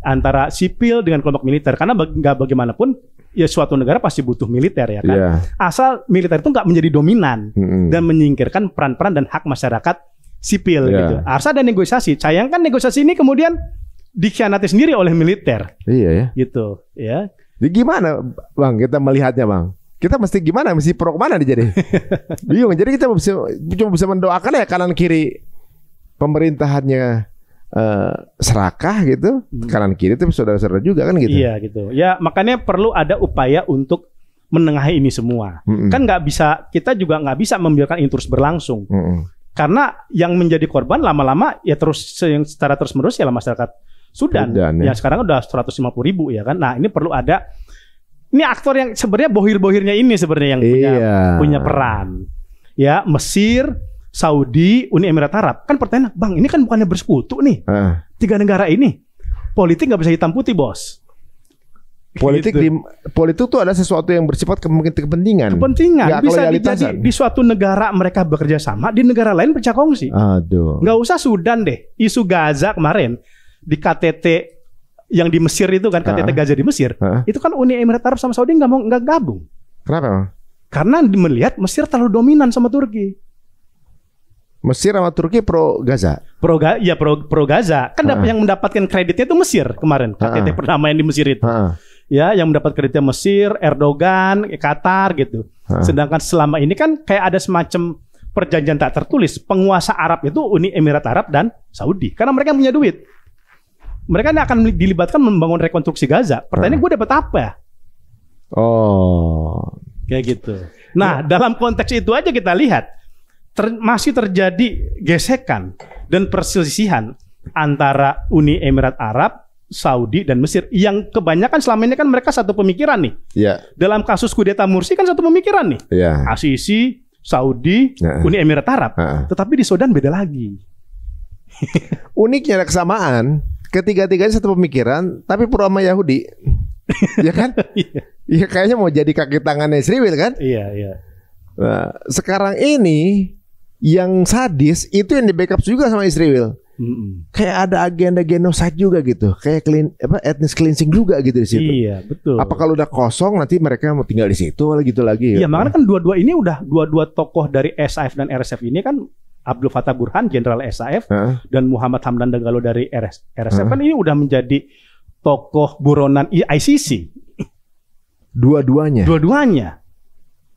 Speaker 2: antara sipil dengan kelompok militer. Karena bagaimanapun ya suatu negara pasti butuh militer ya kan. Asal militer itu nggak menjadi dominan dan menyingkirkan peran-peran dan hak masyarakat sipil gitu. Harus ada negosiasi. Sayangkan negosiasi ini kemudian dikhianati sendiri oleh militer. Iya ya. Gitu ya. Jadi gimana Bang kita melihatnya Bang? Kita mesti gimana? Mesti pro kemana nih jadi? Bingung. Jadi kita cuma bisa mendoakan ya kanan kiri pemerintahannya serakah gitu, kanan kiri tapi saudara-saudara juga kan gitu. Iya gitu. Ya makanya perlu ada upaya untuk menengahi ini semua. Kan nggak bisa, kita juga nggak bisa membiarkan ini terus berlangsung. Karena yang menjadi korban lama-lama ya terus secara terus-menerus ya masyarakat Sudan. Ya sekarang udah 150.000 ya kan. Nah ini perlu ada, ini aktor yang sebenarnya bohir-bohirnya ini sebenarnya yang punya peran. Ya Mesir, Saudi, Uni Emirat Arab. Kan pertanyaan, Bang, ini kan bukannya bersekutu nih. Tiga negara ini. Politik nggak bisa hitam putih, Bos. Politik gitu. Politik itu ada sesuatu yang bersifat kepentingan. Kepentingan. Bisa jadi di suatu negara mereka bekerja sama, di negara lain pecah kongsi. Aduh. Nggak usah Sudan deh. Isu Gaza kemarin di KTT yang di Mesir itu kan, KTT Gaza di Mesir. Itu kan Uni Emirat Arab sama Saudi nggak gabung. Kenapa, Bang? Karena melihat Mesir terlalu dominan sama Turki. Mesir sama Turki pro Gaza. Pro Gaza. Kan yang mendapatkan kreditnya itu Mesir kemarin. KTT perdamaian di Mesir itu. Ya, yang mendapat kreditnya Mesir, Erdogan, Qatar gitu. Sedangkan selama ini kan kayak ada semacam perjanjian tak tertulis. Penguasa Arab itu Uni Emirat Arab dan Saudi. Karena mereka punya duit. Mereka akan dilibatkan membangun rekonstruksi Gaza. Pertanyaannya gue dapat apa? Oh. Kayak gitu. Nah, dalam konteks itu aja kita lihat. Masih terjadi gesekan dan perselisihan antara Uni Emirat Arab, Saudi dan Mesir yang kebanyakan selama ini kan mereka satu pemikiran nih. Dalam kasus kudeta Mursi kan satu pemikiran nih. Asisi, Saudi, Uni Emirat Arab. Tetapi di Sudan beda lagi. Uniknya ada kesamaan. Ketiga-tiganya satu pemikiran, tapi pro sama Yahudi. Ya kan? Iya kayaknya mau jadi kaki tangannya Israel kan? Iya. Nah, sekarang ini yang sadis itu yang di backup juga sama Israel. Kayak ada agenda genocide juga gitu. Kayak ethnic cleansing juga gitu di situ. Iya, betul. Apa kalau udah kosong nanti mereka mau tinggal di situ gitu lagi. Iya, makanya kan dua tokoh dari SAF dan RSF ini kan Abdul Fattah Burhan, Jenderal SAF dan Muhammad Hamdan Dagalo dari RSF kan ini udah menjadi tokoh buronan ICC. Dua-duanya.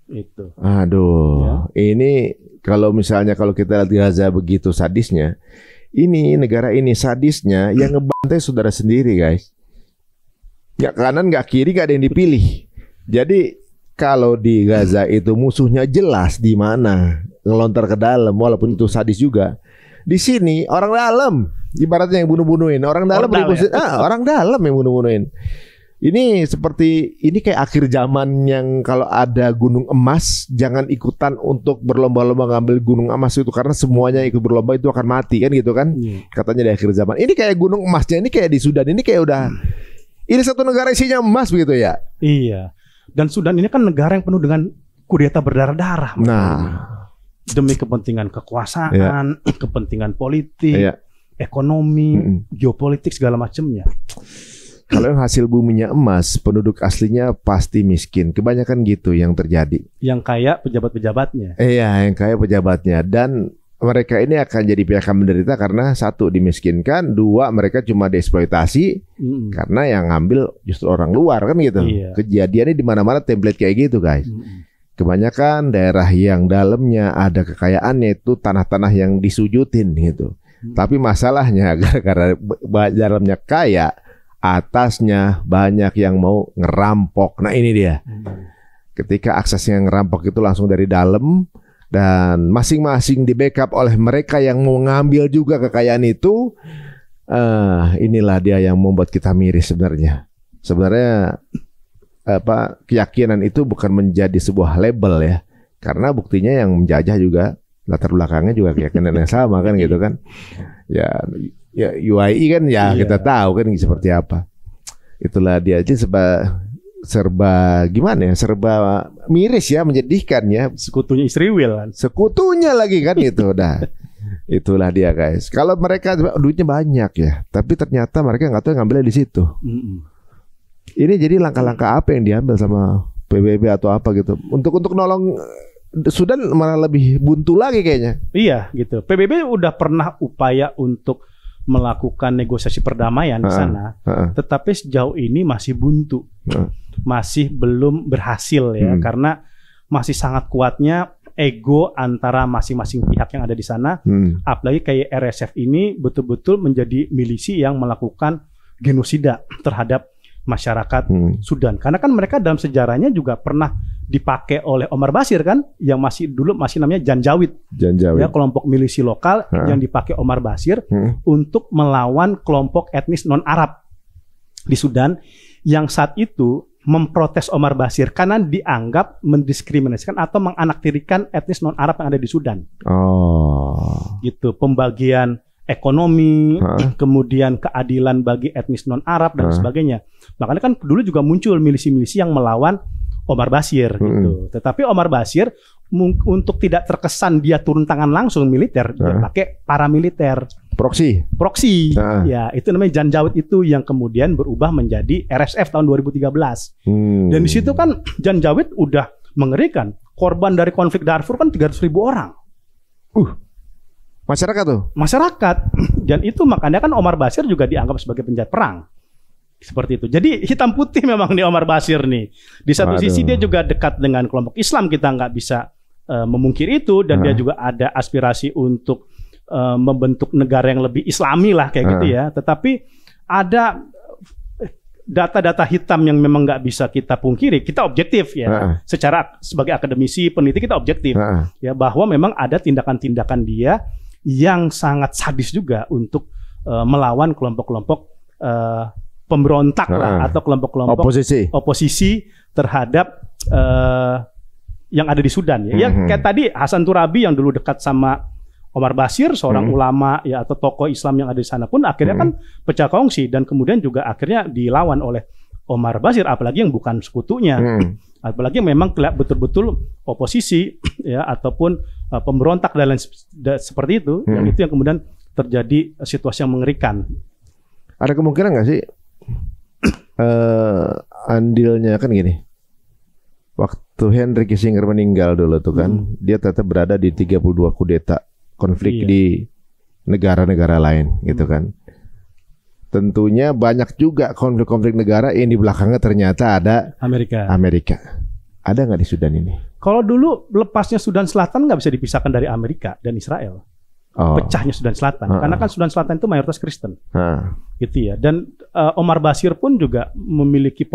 Speaker 2: Itu. Aduh, ini kalau kita lihat Gaza begitu sadisnya, ini negara ini sadisnya yang ngebantai saudara sendiri, guys. Nggak kanan, nggak kiri, nggak ada yang dipilih. Jadi kalau di Gaza itu musuhnya jelas di mana, ngelontar ke dalam, walaupun itu sadis juga. Di sini orang dalam, ibaratnya yang bunuh-bunuhin, orang dalam yang bunuh-bunuhin.
Speaker 1: Ini seperti ini kayak akhir zaman yang kalau ada gunung emas jangan ikutan untuk berlomba-lomba ngambil gunung emas itu karena semuanya ikut berlomba itu akan mati kan gitu kan. Katanya di akhir zaman. Ini kayak gunung emasnya ini kayak di Sudan ini kayak udah ini satu negara isinya emas begitu ya.
Speaker 2: Iya. Dan Sudan ini kan negara yang penuh dengan kudeta berdarah-darah.
Speaker 1: Nah,
Speaker 2: demi kepentingan kekuasaan, kepentingan politik, ekonomi, geopolitik segala macamnya.
Speaker 1: Kalau yang hasil buminya emas, penduduk aslinya pasti miskin. Kebanyakan gitu yang terjadi.
Speaker 2: Yang kaya pejabat-pejabatnya.
Speaker 1: Iya, yang kaya pejabatnya. Dan mereka ini akan jadi pihak yang menderita karena satu dimiskinkan, dua mereka cuma dieksploitasi karena yang ngambil justru orang luar kan gitu. Kejadiannya di mana-mana template kayak gitu guys. Kebanyakan daerah yang dalamnya ada kekayaannya itu tanah-tanah yang disujutin gitu. Tapi masalahnya gara-gara dalamnya kaya, atasnya banyak yang mau ngerampok. Nah ini dia. Ketika aksesnya ngerampok itu langsung dari dalam dan masing-masing di backup oleh mereka yang mau ngambil juga kekayaan itu. Inilah dia yang membuat kita miris sebenarnya. Sebenarnya keyakinan itu bukan menjadi sebuah label ya. Karena buktinya yang menjajah juga latar belakangnya juga keyakinan yang sama kan gitu kan. Ya UAI kan ya kita tahu kan seperti apa. Itulah dia aja serba gimana ya, serba miris ya, menyedihkan ya.
Speaker 2: Sekutunya Israel kan.
Speaker 1: Sekutunya lagi kan itu dah. Itulah dia guys. Kalau mereka duitnya banyak ya, tapi ternyata mereka nggak tahu ngambilnya di situ. Ini jadi langkah-langkah apa yang diambil sama PBB atau apa gitu untuk nolong Sudan malah lebih buntu lagi kayaknya.
Speaker 2: Iya gitu. PBB udah pernah upaya untuk melakukan negosiasi perdamaian di sana, tetapi sejauh ini masih buntu, masih belum berhasil ya, karena masih sangat kuatnya ego antara masing-masing pihak yang ada di sana. Apalagi kayak RSF ini betul-betul menjadi milisi yang melakukan genosida terhadap masyarakat Sudan. Karena kan mereka dalam sejarahnya juga pernah dipakai oleh Omar Bashir kan, yang dulu masih namanya Janjaweed. Ya, kelompok milisi lokal yang dipakai Omar Bashir untuk melawan kelompok etnis non-Arab di Sudan yang saat itu memprotes Omar Bashir karena dianggap mendiskriminasikan atau menganaktirikan etnis non-Arab yang ada di Sudan. Gitu, pembagian ekonomi, kemudian keadilan bagi etnis non-Arab dan sebagainya. Makanya kan dulu juga muncul milisi-milisi yang melawan Omar Bashir gitu. Tetapi Omar Bashir untuk tidak terkesan dia turun tangan langsung militer, dia pakai paramiliter.
Speaker 1: Proksi.
Speaker 2: Ya, itu namanya Janjaweed itu yang kemudian berubah menjadi RSF tahun 2013. Dan di situ kan Janjaweed udah mengerikan. Korban dari konflik Darfur kan 300.000 orang.
Speaker 1: Masyarakat tuh?
Speaker 2: Masyarakat. Dan itu makanya kan Omar Bashir juga dianggap sebagai penjahat perang. Seperti itu. Jadi hitam putih memang di Omar Bashir nih. Di satu sisi dia juga dekat dengan kelompok Islam, kita nggak bisa memungkiri itu. Dan dia juga ada aspirasi untuk membentuk negara yang lebih Islami lah kayak gitu ya. Tetapi ada data-data hitam yang memang nggak bisa kita pungkiri. Kita objektif ya. Secara sebagai akademisi peneliti kita objektif ya, bahwa memang ada tindakan-tindakan dia yang sangat sadis juga untuk melawan kelompok-kelompok pemberontak lah, atau kelompok-kelompok oposisi terhadap yang ada di Sudan ya. Kayak tadi Hasan Turabi yang dulu dekat sama Omar Bashir, seorang ulama ya atau tokoh Islam yang ada di sana pun akhirnya kan pecah kongsi dan kemudian juga akhirnya dilawan oleh Omar Bashir, apalagi yang bukan sekutunya. Apalagi yang memang betul-betul oposisi ya ataupun pemberontak dan lain seperti itu. Yang itu yang kemudian terjadi situasi yang mengerikan.
Speaker 1: Ada kemungkinan nggak sih andilnya kan gini, waktu Henry Kissinger meninggal dulu tuh kan, dia tetap berada di 32 kudeta konflik di negara-negara lain gitu kan. Tentunya banyak juga konflik-konflik negara yang di belakangnya ternyata ada Amerika. Ada nggak di Sudan ini?
Speaker 2: Kalau dulu lepasnya Sudan Selatan nggak bisa dipisahkan dari Amerika dan Israel. Pecahnya Sudan Selatan, karena kan Sudan Selatan itu mayoritas Kristen, gitu ya. Dan Omar Bashir pun juga memiliki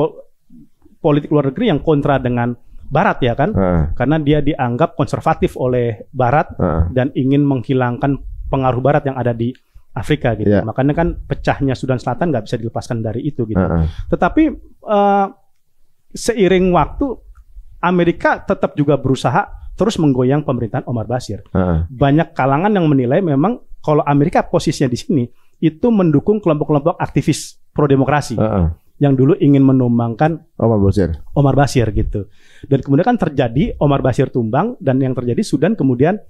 Speaker 2: politik luar negeri yang kontra dengan Barat ya kan, karena dia dianggap konservatif oleh Barat dan ingin menghilangkan pengaruh Barat yang ada di Afrika gitu. Makanya kan pecahnya Sudan Selatan nggak bisa dilepaskan dari itu gitu. Tetapi seiring waktu Amerika tetap juga berusaha terus menggoyang pemerintahan Omar Bashir. Banyak kalangan yang menilai memang kalau Amerika posisinya di sini itu mendukung kelompok-kelompok aktivis pro demokrasi yang dulu ingin menumbangkan Omar Bashir gitu. Dan kemudian kan terjadi Omar Bashir tumbang dan yang terjadi Sudan kemudian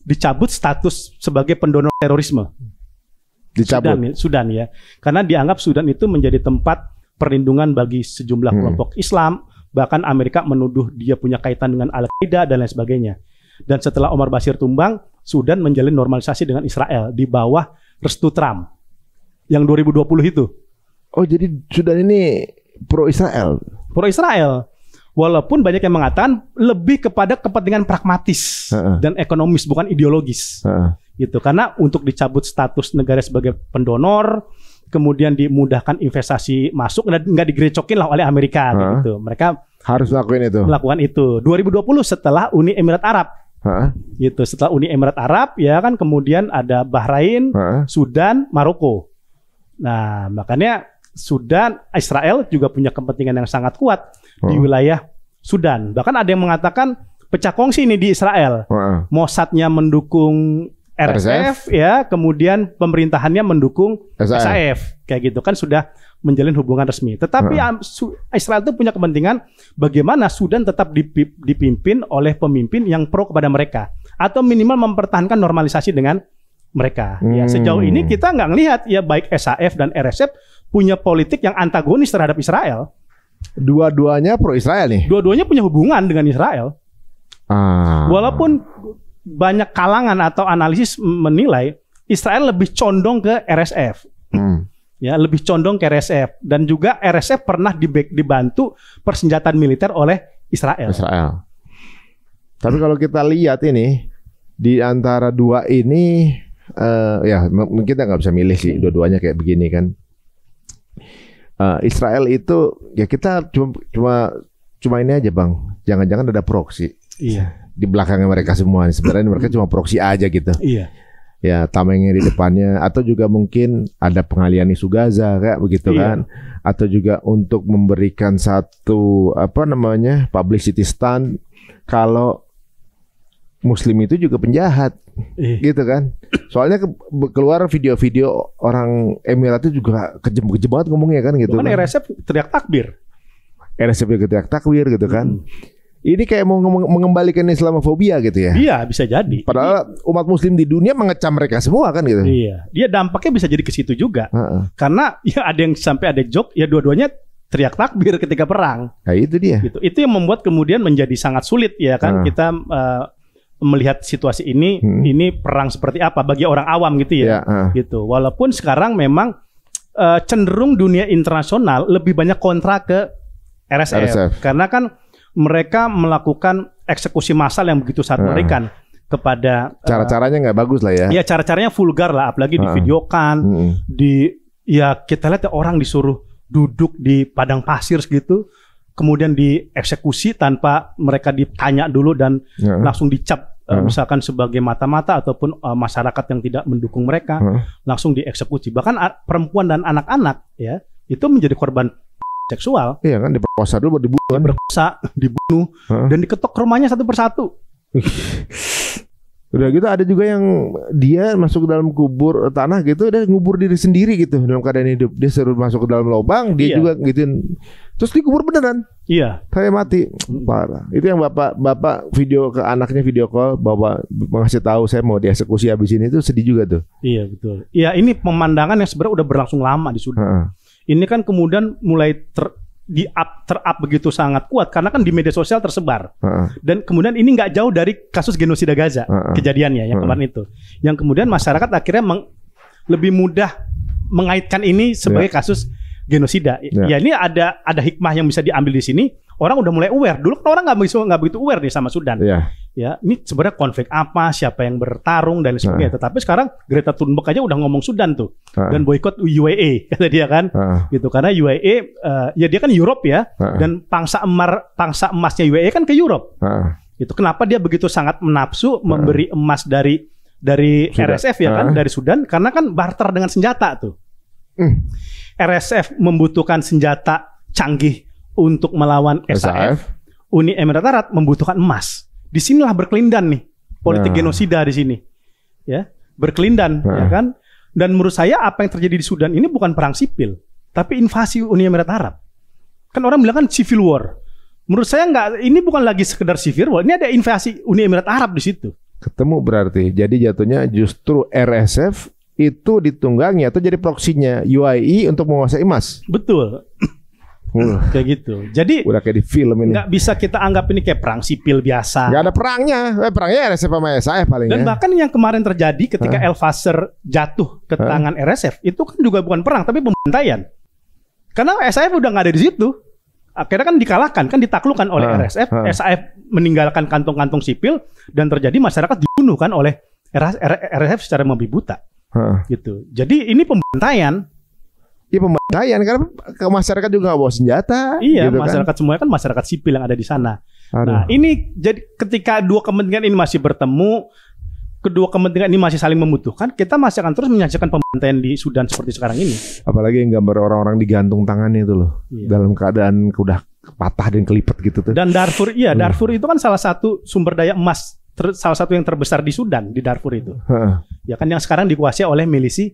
Speaker 2: dicabut status sebagai pendonor terorisme. Sudan ya. Karena dianggap Sudan itu menjadi tempat perlindungan bagi sejumlah kelompok Islam, bahkan Amerika menuduh dia punya kaitan dengan Al-Qaeda dan lain sebagainya. Dan setelah Omar Bashir tumbang, Sudan menjalin normalisasi dengan Israel di bawah restu Trump yang 2020 itu.
Speaker 1: Oh, jadi Sudan ini pro Israel.
Speaker 2: Pro Israel. Walaupun banyak yang mengatakan lebih kepada kepentingan pragmatis dan ekonomis, bukan ideologis. Gitu. Karena untuk dicabut status negara sebagai pendonor, kemudian dimudahkan investasi masuk dan nggak digerecokin lah oleh Amerika gitu. Mereka
Speaker 1: harus melakukan itu. 2020 setelah Uni Emirat Arab. Gitu. Setelah Uni Emirat Arab ya kan kemudian ada Bahrain, Sudan, Maroko. Nah, makanya Sudan, Israel juga punya kepentingan yang sangat kuat di wilayah Sudan. Bahkan ada yang mengatakan pecah kongsi ini di Israel. Mossadnya mendukung RSF ya, kemudian pemerintahannya mendukung SAF. Kayak gitu kan sudah menjalin hubungan resmi. Tetapi Israel itu punya kepentingan bagaimana Sudan tetap dipimpin oleh pemimpin yang pro kepada mereka atau minimal mempertahankan normalisasi dengan mereka. Ya, sejauh ini kita nggak ngelihat ya baik SAF dan RSF punya politik yang antagonis terhadap Israel. Dua-duanya pro Israel nih.
Speaker 2: Dua-duanya punya hubungan dengan Israel. Walaupun banyak kalangan atau analisis menilai Israel lebih condong ke RSF. Ya, lebih condong ke RSF dan juga RSF pernah dibantu persenjataan militer oleh Israel.
Speaker 1: Tapi kalau kita lihat ini di antara dua ini ya mungkin kita nggak bisa milih sih dua-duanya kayak begini kan. Israel itu ya kita cuma ini aja Bang. Jangan-jangan ada proksi.
Speaker 2: Iya.
Speaker 1: Di belakangnya mereka semua. Sebenarnya mereka cuma proksi aja gitu.
Speaker 2: Iya.
Speaker 1: Ya tamengnya di depannya atau juga mungkin ada pengalian isu Gaza kayak begitu kan. Atau juga untuk memberikan satu publicity stunt kalau Muslim itu juga penjahat. Gitu kan. Soalnya keluar video-video orang Emirat itu juga kejem banget ngomongnya kan gitu.
Speaker 2: Kan RSF teriak takbir.
Speaker 1: RSF juga teriak takbir gitu kan. Ini kayak mau mengembalikan Islamofobia gitu ya.
Speaker 2: Iya, bisa jadi.
Speaker 1: Padahal umat muslim di dunia mengecam mereka semua kan gitu.
Speaker 2: Iya. Dia dampaknya bisa jadi ke situ juga. Karena ya ada yang sampai ada joke ya dua-duanya teriak takbir ketika perang.
Speaker 1: Nah, itu dia.
Speaker 2: Gitu. Itu yang membuat kemudian menjadi sangat sulit ya kan kita melihat situasi ini perang seperti apa bagi orang awam gitu ya. Gitu. Walaupun sekarang memang cenderung dunia internasional lebih banyak kontra ke RSF. Karena kan mereka melakukan eksekusi massal yang begitu sangat mengerikan kepada
Speaker 1: cara-caranya nggak bagus lah ya.
Speaker 2: Iya, cara-caranya vulgar lah, apalagi divideokan, kita lihat ya, orang disuruh duduk di padang pasir segitu, kemudian dieksekusi tanpa mereka ditanya dulu dan langsung dicap misalkan sebagai mata-mata ataupun masyarakat yang tidak mendukung mereka langsung dieksekusi. Bahkan perempuan dan anak-anak ya itu menjadi korban seksual.
Speaker 1: Iya kan, diperkosa dulu baru dibunuh kan.
Speaker 2: Diperkosa, dibunuh dan diketok rumahnya satu persatu.
Speaker 1: Udah gitu ada juga yang dia masuk ke dalam kubur tanah gitu, dia ngubur diri sendiri gitu dalam keadaan hidup. Dia suruh masuk ke dalam lubang, dia juga gituin. Terus dikubur beneran.
Speaker 2: Iya.
Speaker 1: Saya mati. Parah. Itu yang bapak video ke anaknya, video call bahwa mengasih tahu saya mau dieksekusi habis ini, itu sedih juga tuh.
Speaker 2: Iya betul. Iya, ini pemandangan yang sebenarnya udah berlangsung lama di Sudan. Ini kan kemudian mulai ter-up begitu sangat kuat karena kan di media sosial tersebar. Dan kemudian ini nggak jauh dari kasus genosida Gaza kejadiannya yang kemarin itu. Yang kemudian masyarakat akhirnya lebih mudah mengaitkan ini sebagai kasus genosida. Ya ini ada hikmah yang bisa diambil di sini. Orang udah mulai aware. Dulu kan orang nggak begitu aware nih sama Sudan. Ya, ini sebenarnya konflik apa, siapa yang bertarung dan sebagainya. Tetapi sekarang Greta Thunberg aja udah ngomong Sudan tuh dan boykot UAE kata dia kan, gitu karena UAE ya dia kan Europe ya dan pangsa emasnya UAE kan ke Europe. Itu kenapa dia begitu sangat menafsu memberi emas dari RSF ya kan, dari Sudan karena kan barter dengan senjata tuh. RSF membutuhkan senjata canggih untuk melawan SAF, Uni Emirat Arab membutuhkan emas. Disinilah berkelindan nih politik genosida di sini, ya, berkelindan, ya kan? Dan menurut saya apa yang terjadi di Sudan ini bukan perang sipil, tapi invasi Uni Emirat Arab. Kan orang bilang kan civil war. Menurut saya enggak, ini bukan lagi sekedar civil war, ini ada invasi Uni Emirat Arab di situ.
Speaker 1: Ketemu berarti. Jadi jatuhnya justru RSF itu ditunggangi atau jadi proksinya UAE untuk menguasai emas.
Speaker 2: Betul. Kayak gitu. Jadi
Speaker 1: udah kayak di film ini.
Speaker 2: Nggak bisa kita anggap ini kayak perang sipil biasa.
Speaker 1: Nggak ada perangnya. Perangnya RSF sama SAF paling.
Speaker 2: Dan bahkan yang kemarin terjadi ketika El Fasser jatuh ke tangan RSF itu kan juga bukan perang tapi pembantaian. Karena SAF udah nggak ada di situ. Akhirnya kan dikalahkan, kan ditaklukkan oleh RSF. SAF meninggalkan kantong-kantong sipil dan terjadi masyarakat dibunuh kan oleh RSF secara membabi buta. Gitu. Jadi ini pembantaian.
Speaker 1: Iya pembantaian karena masyarakat juga nggak bawa senjata.
Speaker 2: Iya,
Speaker 1: gitu
Speaker 2: masyarakat semuanya kan masyarakat sipil yang ada di sana. Nah, ini jadi ketika dua kepentingan ini masih bertemu, kedua kepentingan ini masih saling membutuhkan, kita masih akan terus menyaksikan pembantaian di Sudan seperti sekarang ini.
Speaker 1: Apalagi yang gambar orang-orang digantung tangannya itu loh, dalam keadaan udah patah dan kelipet gitu tuh. Dan
Speaker 2: Darfur, iya Darfur itu kan salah satu sumber daya emas, salah satu yang terbesar di Sudan, di Darfur itu. Ya kan yang sekarang dikuasai oleh milisi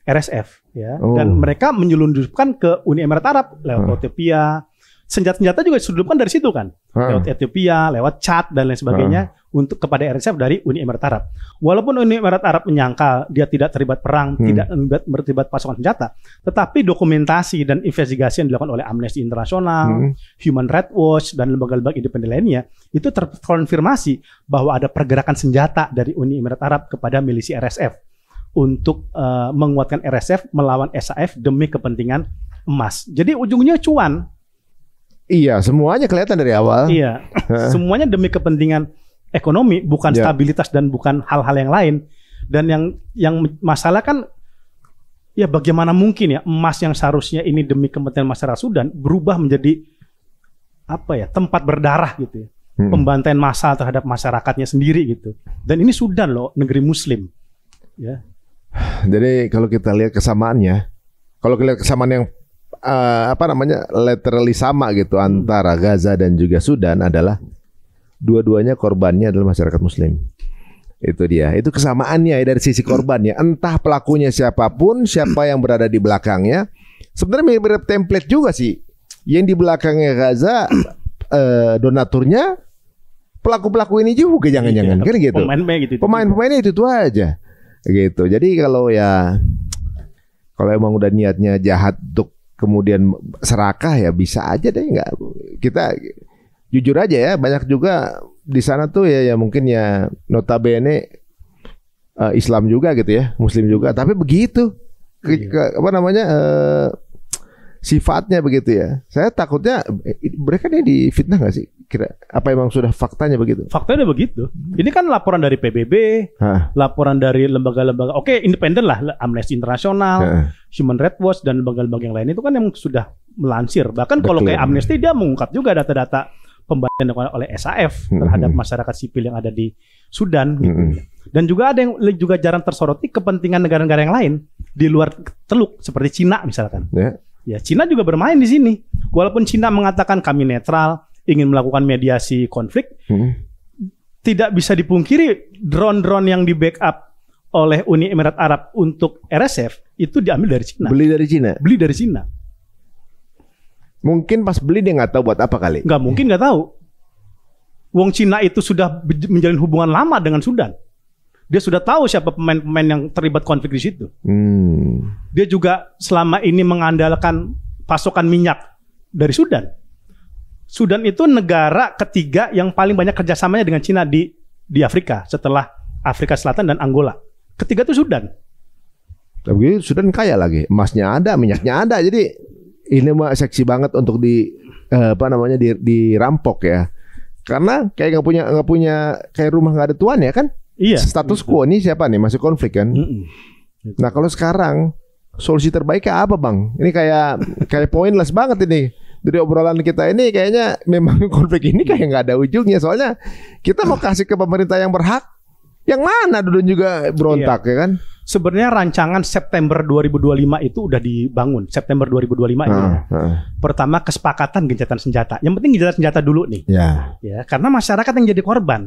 Speaker 2: RSF, ya, dan mereka menyelundupkan ke Uni Emirat Arab lewat Ethiopia. Senjata-senjata juga diselundupkan dari situ kan, lewat Ethiopia, lewat Chad dan lain sebagainya untuk kepada RSF dari Uni Emirat Arab. Walaupun Uni Emirat Arab menyangka dia tidak terlibat perang, tidak terlibat pasokan senjata, tetapi dokumentasi dan investigasi yang dilakukan oleh Amnesty International, Human Rights Watch dan lembaga-lembaga independen lainnya itu terkonfirmasi bahwa ada pergerakan senjata dari Uni Emirat Arab kepada milisi RSF. Untuk menguatkan RSF melawan SAF demi kepentingan emas. Jadi ujungnya cuan.
Speaker 1: Iya, semuanya kelihatan dari awal.
Speaker 2: Iya, semuanya demi kepentingan ekonomi, bukan stabilitas dan bukan hal-hal yang lain. Dan yang masalah kan, ya bagaimana mungkin ya emas yang seharusnya ini demi kepentingan masyarakat Sudan berubah menjadi apa ya, tempat berdarah gitu ya. Pembantaian massal terhadap masyarakatnya sendiri gitu. Dan ini Sudan loh, negeri Muslim. Ya.
Speaker 1: Jadi kalau kita lihat kesamaannya, kalau kita lihat kesamaan yang literally sama gitu antara Gaza dan juga Sudan adalah dua-duanya korbannya adalah masyarakat Muslim. Itu dia, itu kesamaannya dari sisi korbannya. Entah pelakunya siapapun, siapa yang berada di belakangnya. Sebenarnya mirip template juga sih. Yang di belakangnya Gaza, donaturnya pelaku-pelaku ini juga jangan-jangan kan gitu. Pemain-pemainnya itu aja. Gitu. Jadi kalau emang udah niatnya jahat untuk kemudian serakah ya bisa aja deh, nggak, kita jujur aja ya, banyak juga di sana tuh ya mungkin ya notabene Islam juga gitu ya, Muslim juga, tapi begitu sifatnya begitu ya. Saya takutnya mereka nih difitnah nggak sih? Kira apa emang sudah faktanya begitu?
Speaker 2: Faktanya begitu. Ini kan laporan dari PBB, laporan dari lembaga-lembaga, independen lah, Amnesty International, Human Rights Watch dan lembaga-lembaga yang lain itu kan yang sudah melansir. Bahkan kalau kayak Amnesty dia mengungkap juga data-data pembantaian oleh SAF terhadap masyarakat sipil yang ada di Sudan gitu. Dan juga ada yang juga jarang tersoroti kepentingan negara-negara yang lain di luar Teluk seperti Cina misalkan. Ya, Cina juga bermain di sini. Walaupun Cina mengatakan kami netral, ingin melakukan mediasi konflik, tidak bisa dipungkiri drone-drone yang di backup oleh Uni Emirat Arab untuk RSF itu diambil dari Cina.
Speaker 1: Beli dari Cina. Mungkin pas beli dia nggak tahu buat apa kali.
Speaker 2: Nggak mungkin nggak tahu. Wong Cina itu sudah menjalin hubungan lama dengan Sudan. Dia sudah tahu siapa pemain-pemain yang terlibat konflik di situ. Dia juga selama ini mengandalkan pasokan minyak dari Sudan. Sudan itu negara ketiga yang paling banyak kerjasamanya dengan Cina di Afrika setelah Afrika Selatan dan Angola. Ketiga itu Sudan.
Speaker 1: Tapi Sudan kaya lagi, emasnya ada, minyaknya ada. Jadi ini mah seksi banget untuk dirampok ya. Karena kayak nggak punya kayak rumah nggak ada tuan ya kan?
Speaker 2: Iya.
Speaker 1: Status quo ini siapa nih masih konflik kan? Nah kalau sekarang solusi terbaiknya apa bang? Ini kayak pointless banget ini. Dari obrolan kita ini kayaknya memang konflik ini kayak nggak ada ujungnya. Soalnya kita mau kasih ke pemerintah yang berhak, yang mana dulu juga berontak ya kan?
Speaker 2: sebenarnya rancangan September 2025 itu udah dibangun. September 2025 ini. Pertama kesepakatan gencatan senjata. Yang penting gencatan senjata dulu nih. Ya, karena masyarakat yang jadi korban.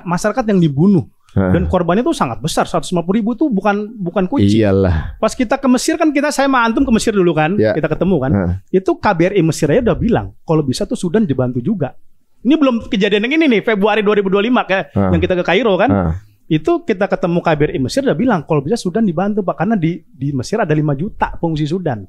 Speaker 2: Masyarakat yang dibunuh. Dan korbannya tuh sangat besar. 150.000 tuh bukan kucing.
Speaker 1: Iyalah.
Speaker 2: Pas kita ke Mesir kan saya sama Antum ke Mesir dulu kan. Kita ketemu kan. Itu KBRI Mesir aja udah bilang kalau bisa tuh Sudan dibantu juga. Ini belum kejadian yang ini nih, Februari 2025 kayak yang kita ke Kairo kan. Itu kita ketemu KBRI Mesir udah bilang kalau bisa Sudan dibantu Pak, karena di Mesir ada 5 juta pengungsi Sudan.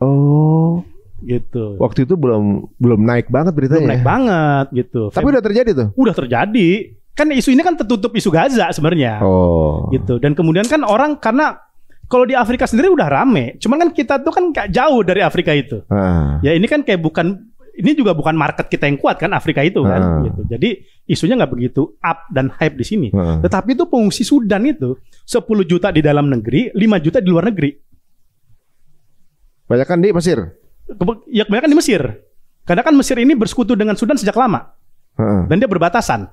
Speaker 1: Oh,
Speaker 2: gitu.
Speaker 1: Waktu itu belum naik banget beritanya.
Speaker 2: Belum naik banget gitu.
Speaker 1: Tapi udah terjadi tuh.
Speaker 2: Udah terjadi. Kan isu ini kan tertutup isu Gaza sebenarnya.
Speaker 1: Oh.
Speaker 2: Gitu. Dan kemudian kan orang karena kalau di Afrika sendiri udah rame. Cuman kan kita tuh kan kayak jauh dari Afrika itu. Ya ini kan kayak ini juga bukan market kita yang kuat kan, Afrika itu kan, gitu. Jadi isunya nggak begitu up dan hype di sini. Tetapi itu pengungsi Sudan itu 10 juta di dalam negeri, 5 juta di luar negeri.
Speaker 1: Banyak kan di Mesir?
Speaker 2: Ya kebanyakan di Mesir. Karena kan Mesir ini bersekutu dengan Sudan sejak lama, dan dia berbatasan.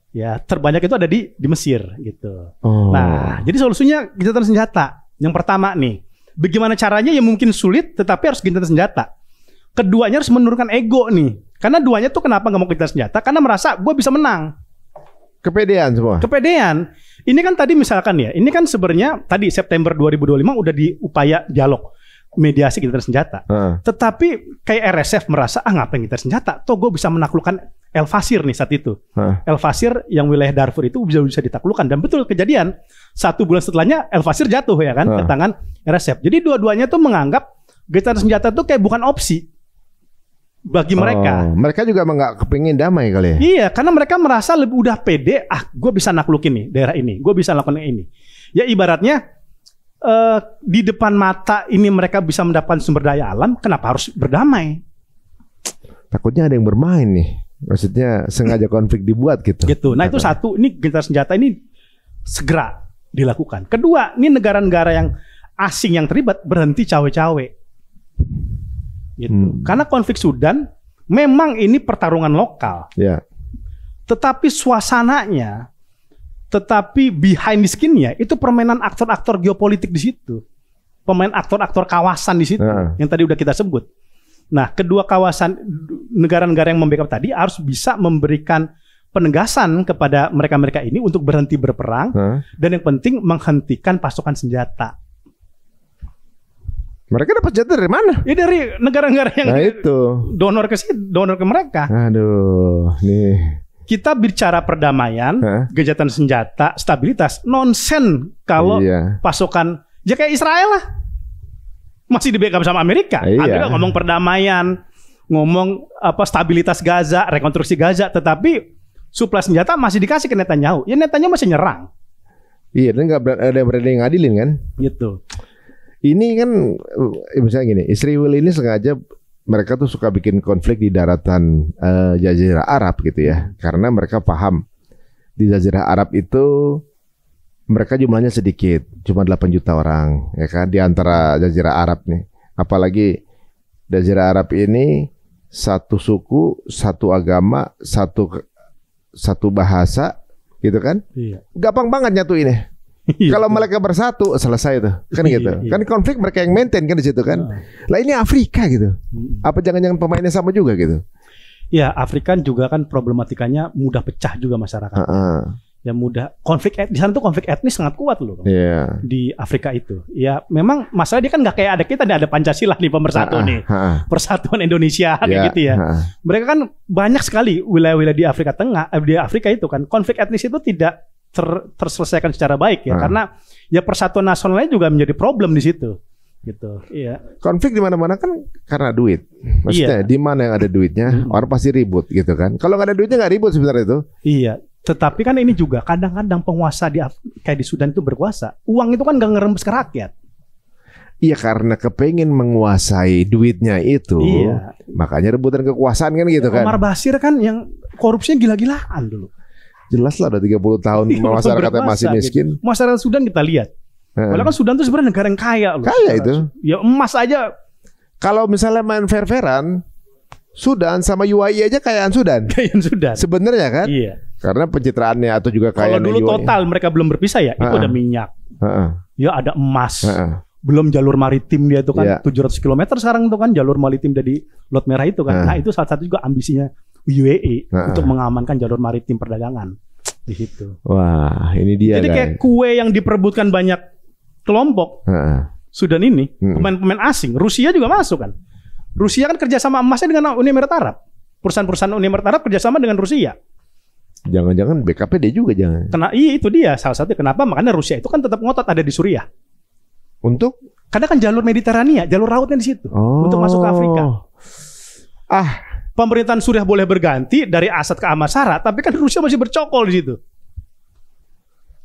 Speaker 2: Ya terbanyak itu ada di Mesir gitu. Nah jadi solusinya gencatan senjata. Yang pertama nih, bagaimana caranya yang mungkin sulit, tetapi harus gencatan senjata. Keduanya harus menurunkan ego nih. Karena duanya tuh kenapa nggak mau gencatan senjata? Karena merasa gue bisa menang.
Speaker 1: Kepedean semua.
Speaker 2: Kepedean. Ini kan tadi misalkan ya, ini kan sebenarnya tadi September 2025 udah diupaya dialog mediasi gencatan senjata. Tetapi kayak RSF merasa ngapain gencatan senjata? Toh gue bisa menaklukkan El Fasir nih saat itu. El Fasir yang wilayah Darfur itu bisa ditaklukkan, dan betul kejadian 1 bulan setelahnya El Fasir jatuh ya kan ke tangan RSF. Jadi dua-duanya tuh menganggap gencatan senjata tuh kayak bukan opsi bagi mereka.
Speaker 1: Mereka juga emang nggak kepingin damai kali ya?
Speaker 2: Iya, karena mereka merasa lebih udah pede. Gue bisa naklukin nih daerah ini, gue bisa lakukan ini. Ya ibaratnya di depan mata ini mereka bisa mendapatkan sumber daya alam. Kenapa harus berdamai?
Speaker 1: Takutnya ada yang bermain nih. Maksudnya sengaja konflik dibuat gitu.
Speaker 2: Nah itu satu. Ini gencatan senjata ini segera dilakukan. Kedua, ini negara-negara yang asing yang terlibat berhenti cawe-cawe. Gitu. Karena konflik Sudan memang ini pertarungan lokal. Tetapi suasananya, tetapi behind the skin-nya itu permainan aktor-aktor geopolitik di situ. Pemain aktor-aktor kawasan di situ yang tadi udah kita sebut. Nah, kedua kawasan negara-negara yang membackup tadi harus bisa memberikan penegasan kepada mereka-mereka ini untuk berhenti berperang, dan yang penting menghentikan pasokan senjata.
Speaker 1: Mereka dapat senjata dari mana?
Speaker 2: Ya dari negara-negara yang donor ke mereka.
Speaker 1: Aduh, nih.
Speaker 2: Kita bicara perdamaian, gencatan senjata, stabilitas, nonsen kalau pasokan. Ya kayak Israel lah, masih di backup sama Amerika. Amerika ngomong perdamaian, ngomong stabilitas Gaza, rekonstruksi Gaza, tetapi suplai senjata masih dikasih ke Netanyahu. Ya Netanyahu masih nyerang.
Speaker 1: Iya, dan nggak ada yang berani ngadilin kan?
Speaker 2: Gitu.
Speaker 1: Ini kan misalnya gini, Israel ini sengaja mereka tuh suka bikin konflik di daratan Jazirah Arab gitu ya, karena mereka paham di Jazirah Arab itu mereka jumlahnya sedikit, cuma 8 juta orang, ya kan, di antara Jazirah Arab nih. Apalagi Jazirah Arab ini satu suku, satu agama, satu bahasa, gitu kan? Gampang banget nyatu ini. Kalau mereka bersatu selesai tuh, kan gitu. Kan konflik mereka yang maintain kan di situ kan. Lah ini Afrika gitu. Apa jangan-jangan pemainnya sama juga gitu?
Speaker 2: Ya, Afrika juga kan problematikanya mudah pecah juga masyarakat. Ya mudah konflik di sana tuh konflik etnis sangat kuat loh. Di Afrika itu. Ya memang masalah dia kan nggak kayak ada kita ada Pancasila nih pemersatu nih. Persatuan Indonesia kayak gitu ya. Mereka kan banyak sekali wilayah-wilayah di Afrika Tengah, di Afrika itu kan konflik etnis itu tidak terselesaikan secara baik ya, karena ya persatuan nasionalnya juga menjadi problem di situ gitu.
Speaker 1: Konflik di mana-mana kan karena duit. Maksudnya di mana yang ada duitnya orang pasti ribut gitu kan. Kalau nggak ada duitnya nggak ribut sebenarnya itu. Tetapi kan ini juga kadang-kadang penguasa kayak di Sudan itu berkuasa, uang itu kan nggak ngerembes ke rakyat. Iya, karena kepengen menguasai duitnya itu, makanya rebutan kekuasaan kan gitu kan.
Speaker 2: Omar Basir kan yang korupsinya gila-gilaan dulu.
Speaker 1: Jelas lah udah 30 tahun masyarakatnya masih miskin.
Speaker 2: Gitu. Masyarakat Sudan kita lihat. Padahal kan Sudan itu sebenarnya negara yang kaya loh.
Speaker 1: Kaya itu.
Speaker 2: Ya emas aja.
Speaker 1: Kalau misalnya main fair-fairan, Sudan sama UAE aja kayaan Sudan.
Speaker 2: Kayaan Sudan.
Speaker 1: Sebenarnya kan?
Speaker 2: Iya.
Speaker 1: Karena pencitraannya atau juga kayak
Speaker 2: kalau dulu total mereka belum berpisah ya, itu ada minyak, ya ada emas, belum jalur maritim dia itu kan 700 km sekarang itu kan jalur maritim dari Laut Merah itu kan. Nah itu salah satu juga ambisinya UAE untuk mengamankan jalur maritim perdagangan di situ.
Speaker 1: Wah ini dia.
Speaker 2: Jadi kayak kue yang diperebutkan banyak kelompok Sudan ini, pemain-pemain asing, Rusia juga masuk kan. Rusia kan kerjasama emasnya dengan Uni Emirat Arab. Perusahaan-perusahaan Uni Emirat Arab kerjasama dengan Rusia.
Speaker 1: Jangan-jangan BKP dia juga jangan.
Speaker 2: Iya itu dia salah satu kenapa makanya Rusia itu kan tetap ngotot ada di Suriah.
Speaker 1: Untuk?
Speaker 2: Karena kan jalur Mediterania, jalur lautnya di situ untuk masuk ke Afrika. Pemerintahan Suriah boleh berganti dari Asad ke Amasara, tapi kan Rusia masih bercokol di situ.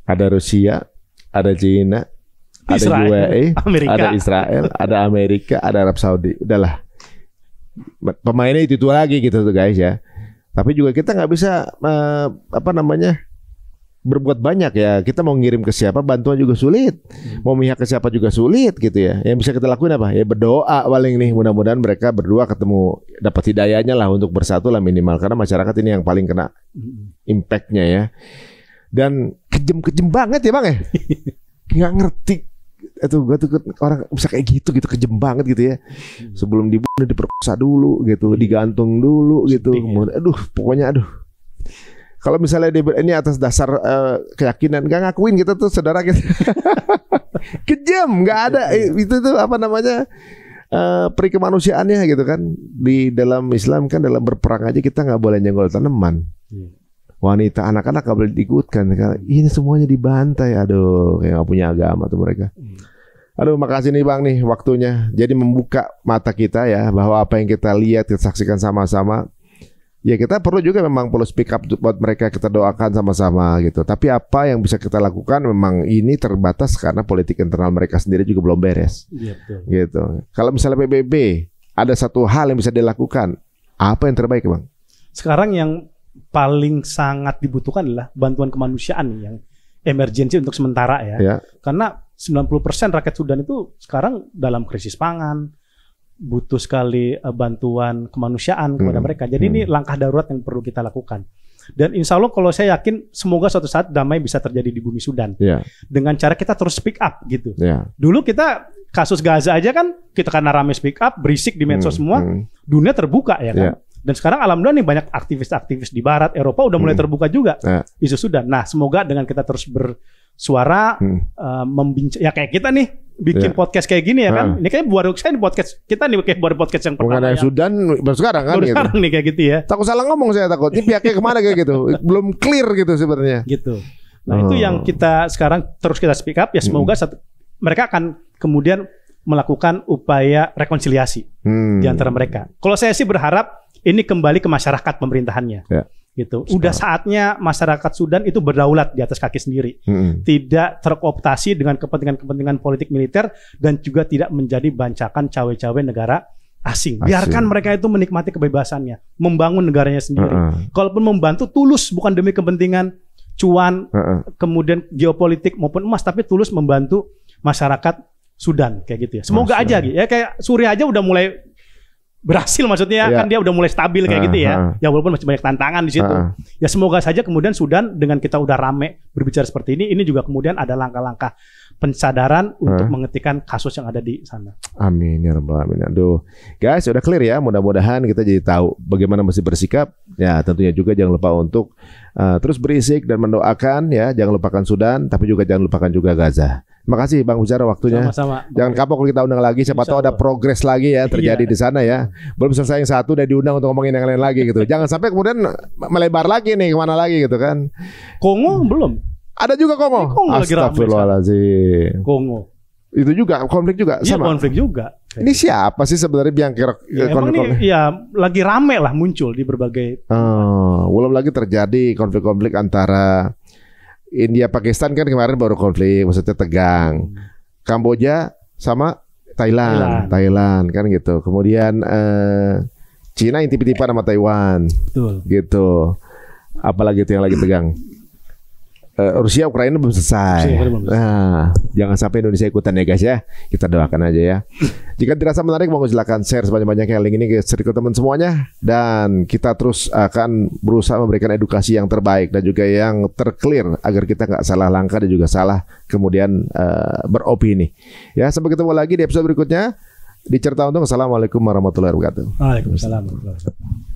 Speaker 1: Ada Rusia, ada China,
Speaker 2: Israel,
Speaker 1: ada UAE,
Speaker 2: Amerika.
Speaker 1: Ada Israel, ada Amerika, ada Arab Saudi. Udahlah. Pemainnya itu lagi gitu tuh guys ya. Tapi juga kita nggak bisa berbuat banyak ya. Kita mau ngirim ke siapa bantuan juga sulit. Mau mihak ke siapa juga sulit gitu ya. Yang bisa kita lakuin apa? Ya berdoa paling nih. Mudah-mudahan mereka berdua ketemu dapat hidayahnya lah untuk bersatu lah minimal. Karena masyarakat ini yang paling kena impactnya ya. Dan kejem banget ya bang ya. Nggak ngerti. Itu gue tuh orang bisa kayak gitu kejem banget gitu ya. Sebelum dibunuh diperkosa dulu gitu, digantung dulu gitu. Aduh, pokoknya aduh. Kalau misalnya ini atas dasar keyakinan, nggak ngakuin kita tuh saudara kita. Kejam, nggak ada itu tuh peri kemanusiaannya gitu kan. Di dalam Islam kan dalam berperang aja kita nggak boleh nyenggol tanaman. Wanita, anak-anak gak boleh diikutkan. Ini semuanya dibantai. Aduh, kayak gak punya agama tuh mereka. Aduh, makasih nih bang nih waktunya. Jadi membuka mata kita ya bahwa apa yang kita lihat, kita saksikan sama-sama. Ya kita perlu juga memang perlu speak up buat mereka, kita doakan sama-sama gitu. Tapi apa yang bisa kita lakukan memang ini terbatas karena politik internal mereka sendiri juga belum beres. Gitu. Kalau misalnya PBB ada satu hal yang bisa dilakukan, apa yang terbaik bang?
Speaker 2: Sekarang yang paling sangat dibutuhkan adalah bantuan kemanusiaan yang emergensi untuk sementara ya. Karena 90% rakyat Sudan itu sekarang dalam krisis pangan, butuh sekali bantuan kemanusiaan kepada mereka. Jadi ini langkah darurat yang perlu kita lakukan. Dan insya Allah kalau saya yakin semoga suatu saat damai bisa terjadi di bumi Sudan. Dengan cara kita terus speak up gitu. Dulu kita kasus Gaza aja kan kita karena rame speak up, berisik di medsos semua, dunia terbuka ya kan. Dan sekarang alhamdulillah nih banyak aktivis-aktivis di Barat, Eropa udah mulai terbuka juga isu Sudan. Nah semoga dengan kita terus bersuara, membincang, ya kayak kita nih bikin podcast kayak gini ya kan. Ini kayak baru saya di podcast kita nih kayak baru podcast yang pertama.
Speaker 1: Mengenai Sudan baru sekarang kan?
Speaker 2: Baru sekarang nih kayak gitu ya.
Speaker 1: Takut salah ngomong saya takut. Ini pihaknya kemana kayak gitu? Belum clear gitu sebenarnya.
Speaker 2: Gitu. Nah itu yang kita sekarang terus kita speak up ya semoga mereka akan kemudian melakukan upaya rekonsiliasi di antara mereka. Kalau saya sih berharap ini kembali ke masyarakat pemerintahannya. Gitu. Udah saatnya masyarakat Sudan itu berdaulat di atas kaki sendiri. Tidak terkooptasi dengan kepentingan-kepentingan politik militer dan juga tidak menjadi bancakan cawe-cawe negara asing. Biarkan mereka itu menikmati kebebasannya, membangun negaranya sendiri. Kalaupun membantu tulus bukan demi kepentingan cuan, kemudian geopolitik maupun emas, tapi tulus membantu masyarakat Sudan kayak gitu ya. Semoga aja gitu. Ya kayak Suriah aja udah mulai berhasil maksudnya kan dia udah mulai stabil kayak gitu ya. Ya walaupun masih banyak tantangan di situ. Ya semoga saja kemudian Sudan dengan kita udah rame berbicara seperti ini juga kemudian ada langkah-langkah pensadaran untuk menghentikan kasus yang ada di sana.
Speaker 1: Amin ya rabbal alamin. Aduh. Guys, udah clear ya. Mudah-mudahan kita jadi tahu bagaimana mesti bersikap. Ya, tentunya juga jangan lupa untuk terus berisik dan mendoakan ya. Jangan lupakan Sudan, tapi juga jangan lupakan juga Gaza. Terima kasih Bang Bujara waktunya.
Speaker 2: Sama-sama.
Speaker 1: Jangan kapok kalau kita undang lagi. Siapa tahu ada progres lagi ya terjadi di sana ya. Belum selesai yang satu udah diundang untuk ngomongin yang lain lagi gitu. Jangan sampai kemudian melebar lagi nih kemana lagi gitu kan.
Speaker 2: Kongo belum.
Speaker 1: Ada juga Kongo.
Speaker 2: Astagfirullahaladzim. Kongo.
Speaker 1: Itu juga konflik juga sama.
Speaker 2: Iya konflik juga.
Speaker 1: Ini siapa sih sebenarnya yang
Speaker 2: konflik-konflik? Ya lagi rame lah muncul di berbagai.
Speaker 1: Belum lagi terjadi konflik-konflik antara India Pakistan kan kemarin baru konflik, maksudnya tegang. Kamboja sama Thailand kan gitu. Kemudian Cina intip-intipan sama Taiwan.
Speaker 2: Betul.
Speaker 1: Gitu. Apalagi itu yang lagi tegang. Rusia Ukraina belum selesai. Nah, jangan sampai Indonesia ikutan ya guys ya. Kita doakan aja ya. Jika dirasa menarik, mau silakan share sebanyak-banyaknya link ini ke circle teman semuanya. Dan kita terus akan berusaha memberikan edukasi yang terbaik dan juga yang terclear agar kita nggak salah langkah dan juga salah kemudian beropini. Ya, sampai ketemu lagi di episode berikutnya di Cerita Untung. Assalamualaikum warahmatullahi wabarakatuh.
Speaker 2: Waalaikumsalam warahmatullahi wabarakatuh.